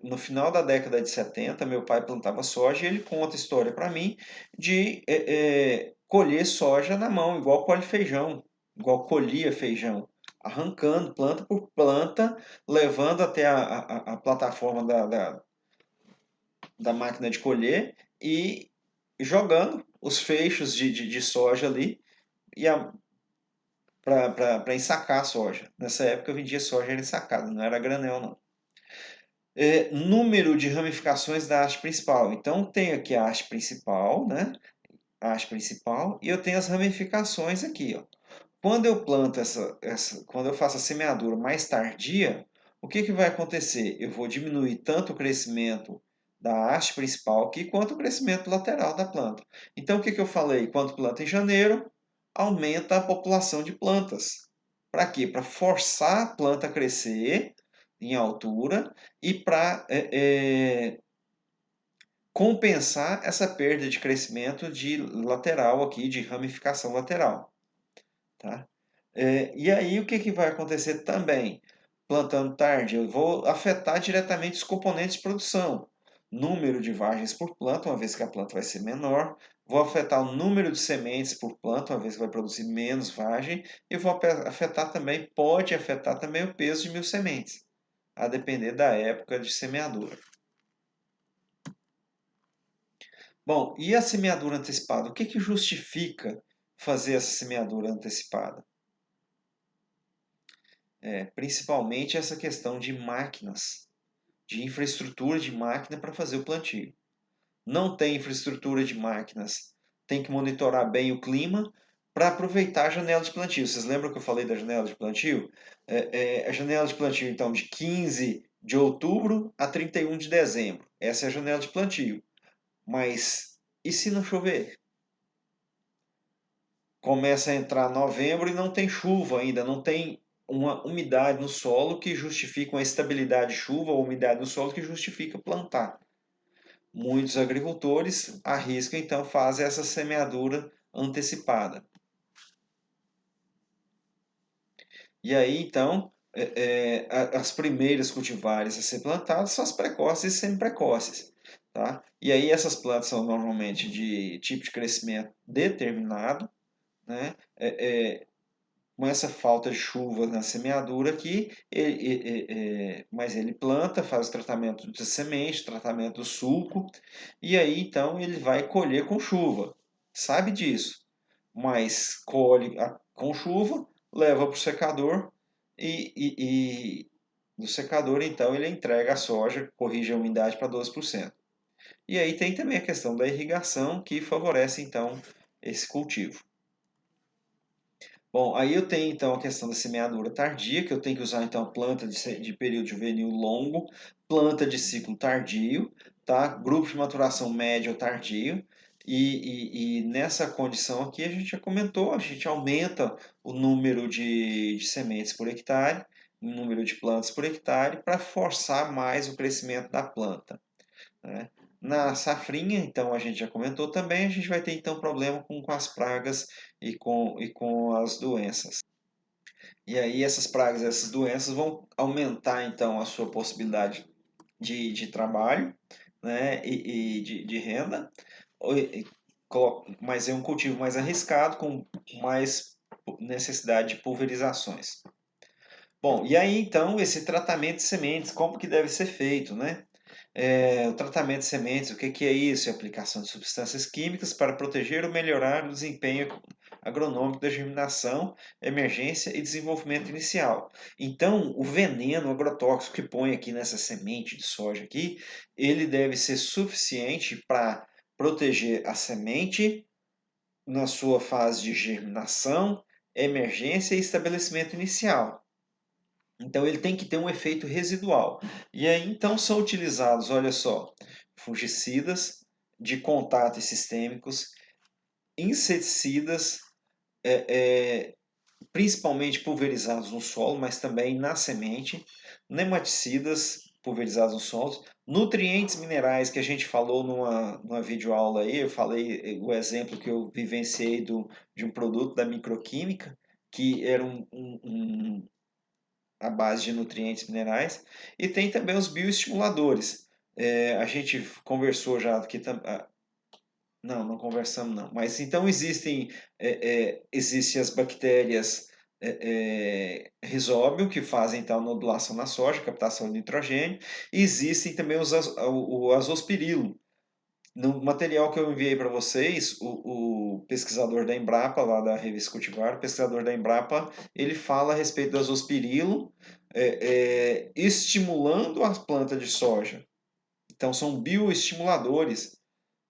no final da década de 70, meu pai plantava soja e ele conta a história para mim de colher soja na mão, igual colhe feijão, igual colhia feijão, arrancando planta por planta, levando até a plataforma da máquina de colher e jogando os feixes de soja ali e para ensacar a soja. Nessa época eu vendia soja era ensacada, não era granel não. Número de ramificações da haste principal. Então, tenho aqui a haste principal, né? A haste principal, e eu tenho as ramificações aqui, ó. Quando eu planto quando eu faço a semeadura mais tardia, o que vai acontecer? Eu vou diminuir tanto o crescimento da haste principal aqui, quanto o crescimento lateral da planta. Então, o que eu falei? Quando planta em janeiro, aumenta a população de plantas. Para quê? Para forçar a planta a crescer em altura e para compensar essa perda de crescimento de lateral aqui, de ramificação lateral. Tá? E aí o que vai acontecer também? Plantando tarde, eu vou afetar diretamente os componentes de produção. Número de vagens por planta, uma vez que a planta vai ser menor. Vou afetar o número de sementes por planta, uma vez que vai produzir menos vagem. E vou afetar também, pode afetar também o peso de 1.000 sementes, a depender da época de semeadura. Bom, e a semeadura antecipada? O que justifica fazer essa semeadura antecipada? Principalmente essa questão de máquinas, de infraestrutura de máquina para fazer o plantio. Não tem infraestrutura de máquinas, tem que monitorar bem o clima para aproveitar a janela de plantio. Vocês lembram que eu falei da janela de plantio? A janela de plantio, então, de 15 de outubro a 31 de dezembro. Essa é a janela de plantio. Mas e se não chover? Começa a entrar novembro e não tem chuva ainda, não tem uma umidade no solo que justifica uma estabilidade de chuva ou umidade no solo que justifica plantar. Muitos agricultores arriscam, então, fazem essa semeadura antecipada. E aí, então, as primeiras cultivares a ser plantadas são as precoces e semi-precoces. Tá? E aí essas plantas são normalmente de tipo de crescimento determinado, né? Com essa falta de chuva na semeadura aqui, mas ele planta, faz o tratamento de semente, tratamento do sulco, e aí então ele vai colher com chuva. Sabe disso, mas colhe com chuva, leva para o secador no secador então ele entrega a soja, corrige a umidade para 12%. E aí tem também a questão da irrigação que favorece então esse cultivo. Bom, aí eu tenho então a questão da semeadura tardia, que eu tenho que usar então planta de período juvenil longo, planta de ciclo tardio, tá? Grupo de maturação médio ou tardio. E nessa condição aqui a gente já comentou, a gente aumenta o número de sementes por hectare, o número de plantas por hectare, para forçar mais o crescimento da planta, né? Na safrinha, então, a gente já comentou também, a gente vai ter então problema com as pragas e com as doenças. E aí essas pragas, essas doenças vão aumentar então a sua possibilidade de trabalho, né, e de renda, mas é um cultivo mais arriscado, com mais necessidade de pulverizações. Bom, e aí então esse tratamento de sementes, como que deve ser feito, né? O tratamento de sementes, o que que é isso? É a aplicação de substâncias químicas para proteger ou melhorar o desempenho agronômico da germinação, emergência e desenvolvimento inicial. Então, o veneno agrotóxico que põe aqui nessa semente de soja aqui, ele deve ser suficiente para proteger a semente na sua fase de germinação, emergência e estabelecimento inicial. Então ele tem que ter um efeito residual. E aí então são utilizados, olha só, fungicidas de contato e sistêmicos, inseticidas, é, é, principalmente pulverizados no solo, mas também na semente, nematicidas pulverizados no solo, nutrientes minerais que a gente falou numa videoaula aí, eu falei o exemplo que eu vivenciei de um produto da microquímica, que era à base de nutrientes minerais, e tem também os bioestimuladores. A gente conversou já aqui não, não conversamos não. Mas então existem as bactérias Rhizóbio, que fazem então nodulação na soja, captação de nitrogênio, e existem também o azospirilo. No material que eu enviei para vocês, o pesquisador da Embrapa, lá da revista Cultivar, o pesquisador da Embrapa, ele fala a respeito do azospirilo, estimulando a planta de soja. Então, são bioestimuladores,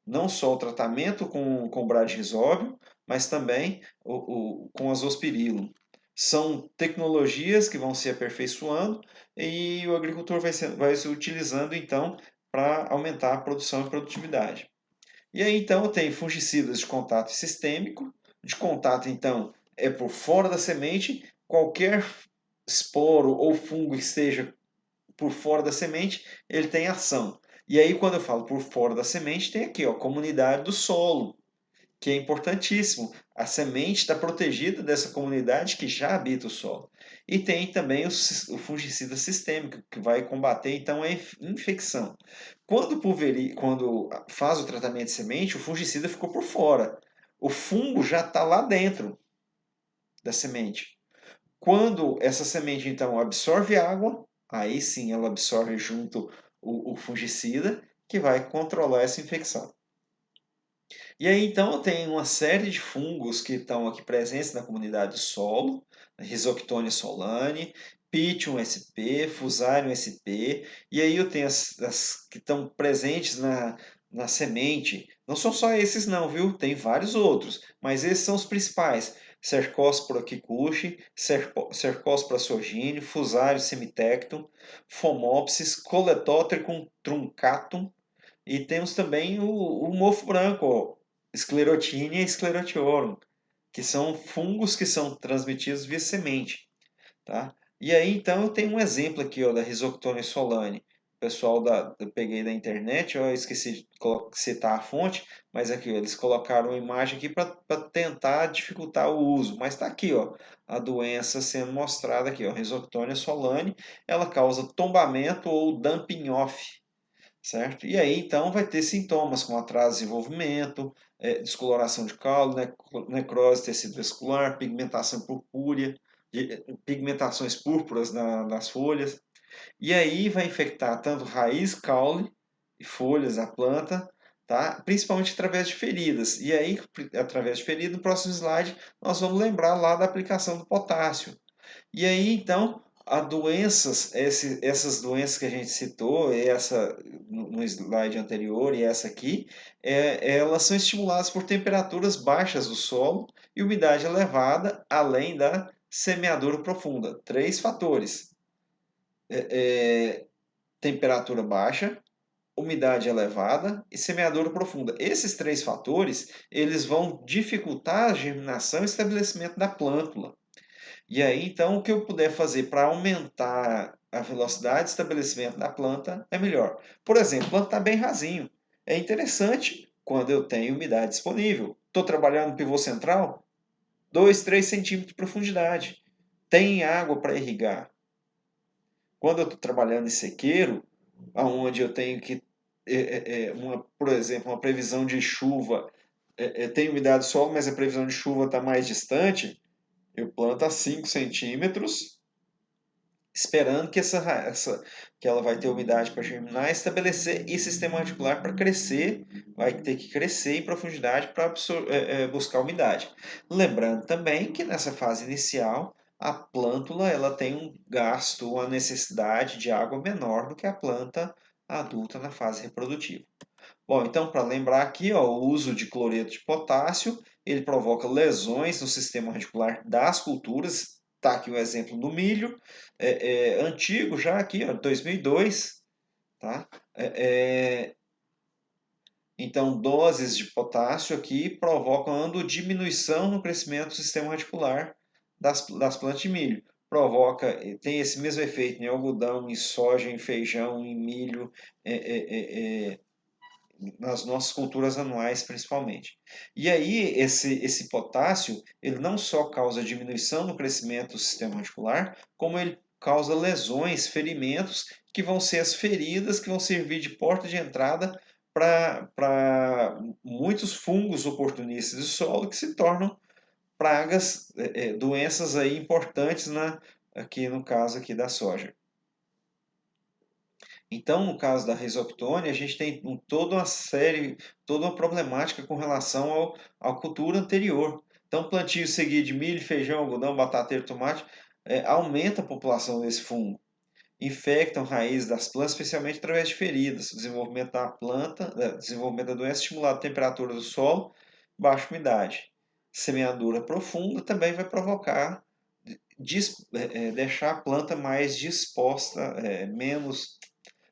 não só o tratamento com bradyrhizóbio, mas também com azospirilo. São tecnologias que vão se aperfeiçoando e o agricultor vai se utilizando, então, para aumentar a produção e produtividade. E aí, então, tem fungicidas de contato sistêmico. De contato, então, é por fora da semente. Qualquer esporo ou fungo que esteja por fora da semente, ele tem ação. E aí, quando eu falo por fora da semente, tem aqui, ó, comunidade do solo, que é importantíssimo. A semente está protegida dessa comunidade que já habita o solo. E tem também o fungicida sistêmico, que vai combater então a infecção. Quando faz o tratamento de semente, o fungicida ficou por fora. O fungo já está lá dentro da semente. Quando essa semente então absorve água, aí sim ela absorve junto o fungicida, que vai controlar essa infecção. E aí, então, tem uma série de fungos que estão aqui presentes na comunidade do solo, Rhizoctonia solane, Pythium sp, Fusarium sp, e aí eu tenho as que estão presentes na semente. Não são só esses não, viu? Tem vários outros, mas esses são os principais. Cercospora kikuchi, Cercospora sorgine, Fusarium semitectum, Phomopsis, Coledotricum truncatum, e temos também o mofo branco, Sclerotinia sclerotiorum, que são fungos que são transmitidos via semente. Tá? E aí, então, eu tenho um exemplo aqui ó, da Rhizoctonia solane. O pessoal eu peguei da internet, eu esqueci de citar a fonte, mas aqui ó, eles colocaram uma imagem aqui para tentar dificultar o uso. Mas está aqui ó, a doença sendo mostrada aqui, ó, Rhizoctonia solane, ela causa tombamento ou dumping off, certo? E aí, então, vai ter sintomas como atraso de desenvolvimento, descoloração de caule, necrose tecido vascular, pigmentação purpúrea, pigmentações púrpuras nas folhas. E aí vai infectar tanto raiz, caule e folhas da planta, tá? Principalmente através de feridas. E aí, através de feridas, no próximo slide, nós vamos lembrar lá da aplicação do potássio. E aí, então, essas doenças que a gente citou, essa no slide anterior e essa aqui, elas são estimuladas por temperaturas baixas do solo e umidade elevada, além da semeadura profunda. Três fatores: temperatura baixa, umidade elevada e semeadura profunda. Esses três fatores, eles vão dificultar a germinação e estabelecimento da plântula. E aí, então, o que eu puder fazer para aumentar a velocidade de estabelecimento da planta é melhor. Por exemplo, a planta está bem rasinho. É interessante quando eu tenho umidade disponível. Estou trabalhando no pivô central, 2, 3 centímetros de profundidade. Tem água para irrigar. Quando eu estou trabalhando em sequeiro, onde eu tenho que, por exemplo, uma previsão de chuva, tem umidade do solo, mas a previsão de chuva está mais distante, eu planto a 5 centímetros, esperando que ela vai ter umidade para germinar, estabelecer e sistema radicular para crescer, vai ter que crescer em profundidade para buscar umidade. Lembrando também que nessa fase inicial, a plântula ela tem um gasto, uma necessidade de água menor do que a planta adulta na fase reprodutiva. Bom, então, para lembrar aqui, ó, o uso de cloreto de potássio, ele provoca lesões no sistema radicular das culturas. Está aqui um exemplo do milho, antigo já aqui, ó, 2002, tá? Então, doses de potássio aqui provocando diminuição no crescimento do sistema radicular das plantas de milho. Tem esse mesmo efeito em algodão, em soja, em feijão, em milho, nas nossas culturas anuais principalmente. E aí esse potássio, ele não só causa diminuição no crescimento do sistema radicular, como ele causa lesões, ferimentos, que vão ser as feridas que vão servir de porta de entrada para muitos fungos oportunistas do solo que se tornam pragas, doenças aí importantes aqui no caso aqui da soja. Então, no caso da Rhizoptone, a gente tem toda uma série, toda uma problemática com relação à cultura anterior. Então, plantio seguido de milho, feijão, algodão, batateiro, tomate, aumenta a população desse fungo. Infectam raízes das plantas, especialmente através de feridas. O desenvolvimento da planta, desenvolvimento da doença estimulado a temperatura do solo, baixa umidade. Semeadura profunda também vai provocar, deixar a planta mais disposta,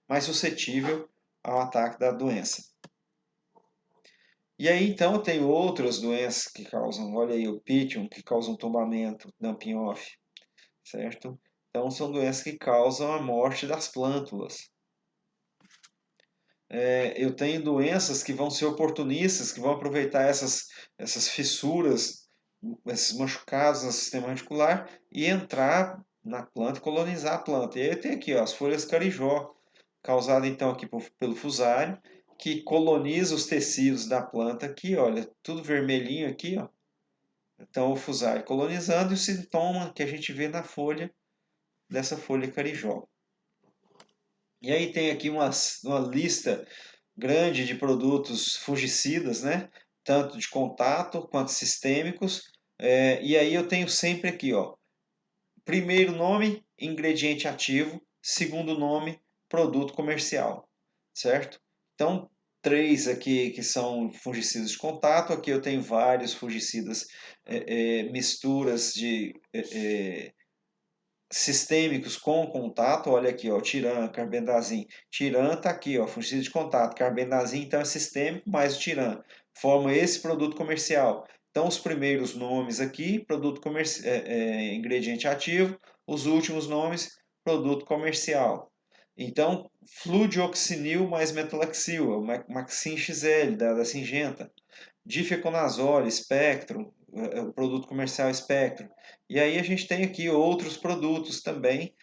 mais suscetível ao ataque da doença. E aí, então, eu tenho outras doenças que causam, olha aí, o Pythium, que causa um tombamento, dumping off, certo? Então, são doenças que causam a morte das plântulas. Eu tenho doenças que vão ser oportunistas, que vão aproveitar essas fissuras, esses machucados no sistema radicular e entrar na planta, colonizar a planta. E aí eu tenho aqui, ó, as folhas carijó, causada então aqui pelo fusário, que coloniza os tecidos da planta aqui, olha, tudo vermelhinho aqui, ó. Então o fusário colonizando e o sintoma que a gente vê na folha, dessa folha carijó. E aí tem aqui uma lista grande de produtos fungicidas, né? Tanto de contato quanto sistêmicos. E aí eu tenho sempre aqui, ó, primeiro nome, ingrediente ativo, segundo nome, produto comercial, certo? Então, três aqui que são fungicidas de contato, aqui eu tenho vários fungicidas, misturas de sistêmicos com contato, olha aqui, ó, Tiran, carbendazim. Tiran está aqui, ó, fungicida de contato. Carbendazim, então, é sistêmico, mais o Tiran. Forma esse produto comercial. Então, os primeiros nomes aqui, ingrediente ativo. Os últimos nomes, produto comercial. Então, fludioxinil mais metalaxil, Maxin XL, da Singenta. Difeconazole, Spectrum, o produto comercial Spectrum. E aí a gente tem aqui outros produtos também,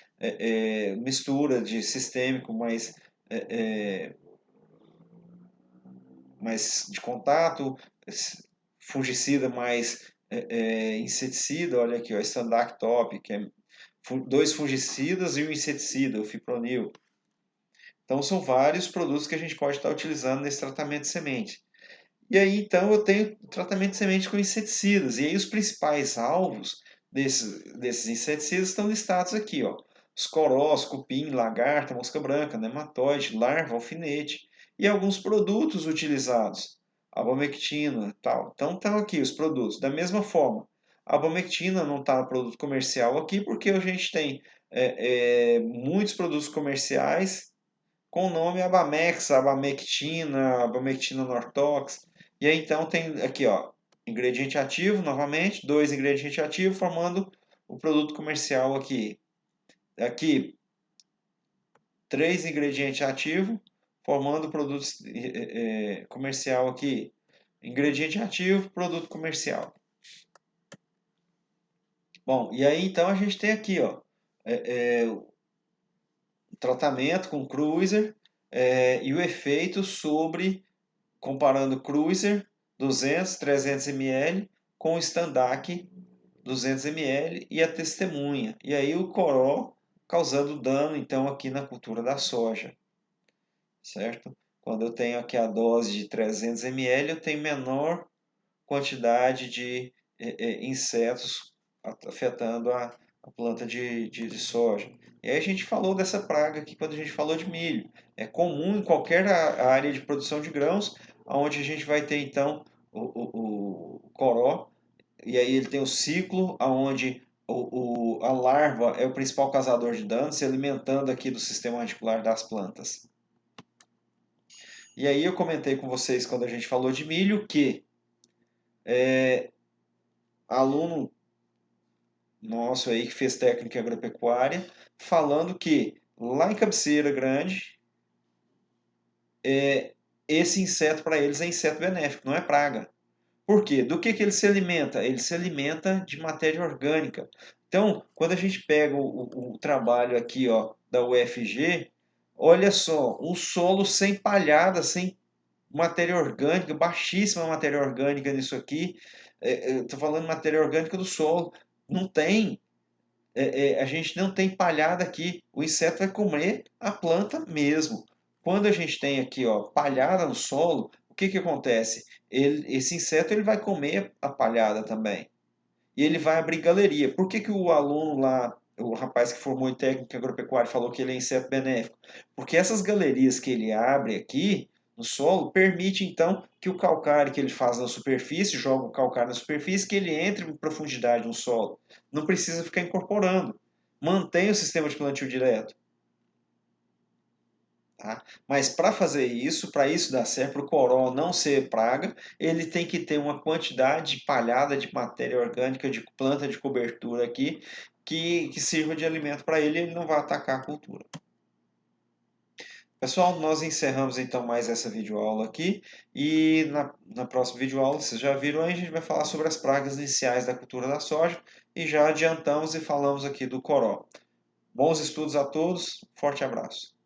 mistura de sistêmico mais de contato, fungicida mais inseticida, olha aqui, ó, Standard Top, que é dois fungicidas e um inseticida, o fipronil. Então são vários produtos que a gente pode estar utilizando nesse tratamento de semente. E aí, então, eu tenho tratamento de semente com inseticidas. E aí, os principais alvos desses inseticidas estão listados aqui, ó. Os corós, cupim, lagarta, mosca branca, nematóide, larva, alfinete. E alguns produtos utilizados, abamectina, tal. Então, estão aqui os produtos. Da mesma forma, a abamectina não está no produto comercial aqui, porque a gente tem muitos produtos comerciais com o nome Abamex, Abamectina Nortox. E aí então tem aqui, ó, ingrediente ativo, novamente, dois ingredientes ativos formando o produto comercial aqui. Aqui, três ingredientes ativos formando produto comercial aqui. Ingrediente ativo, produto comercial. Bom, e aí então a gente tem aqui, ó, o tratamento com cruiser e o efeito sobre, comparando cruiser 200, 300 ml com o Standac 200 ml e a testemunha. E aí o coró causando dano então aqui na cultura da soja, certo? Quando eu tenho aqui a dose de 300 ml, eu tenho menor quantidade de insetos afetando a planta de soja. E aí a gente falou dessa praga aqui quando a gente falou de milho. É comum em qualquer área de produção de grãos, onde a gente vai ter então o coró, e aí ele tem o ciclo, onde a larva é o principal causador de danos, se alimentando aqui do sistema radicular das plantas. E aí eu comentei com vocês quando a gente falou de milho que aluno nosso aí que fez técnica agropecuária, falando que lá em Cabeceira Grande, esse inseto para eles é inseto benéfico, não é praga. Por quê? Do que ele se alimenta? Ele se alimenta de matéria orgânica. Então, quando a gente pega o trabalho aqui ó, da UFG, olha só, um solo sem palhada, sem matéria orgânica, baixíssima matéria orgânica nisso aqui. Estou falando matéria orgânica do solo. Não tem. A gente não tem palhada aqui. O inseto vai comer a planta mesmo. Quando a gente tem aqui ó, palhada no solo, o que, que acontece? Esse inseto ele vai comer a palhada também. E ele vai abrir galeria. Por que, que o aluno lá, o rapaz que formou em técnica agropecuária, falou que ele é inseto benéfico? Porque essas galerias que ele abre aqui no solo permite então que o calcário que ele faz na superfície, joga o calcário na superfície, que ele entre em profundidade no solo. Não precisa ficar incorporando. Mantém o sistema de plantio direto. Tá? Mas para fazer isso, para isso dar certo, para o coró não ser praga, ele tem que ter uma quantidade de palhada de matéria orgânica, de planta de cobertura aqui, que sirva de alimento para ele e ele não vai atacar a cultura. Pessoal, nós encerramos então mais essa videoaula aqui e na próxima videoaula, vocês já viram aí, a gente vai falar sobre as pragas iniciais da cultura da soja e já adiantamos e falamos aqui do coró. Bons estudos a todos, forte abraço.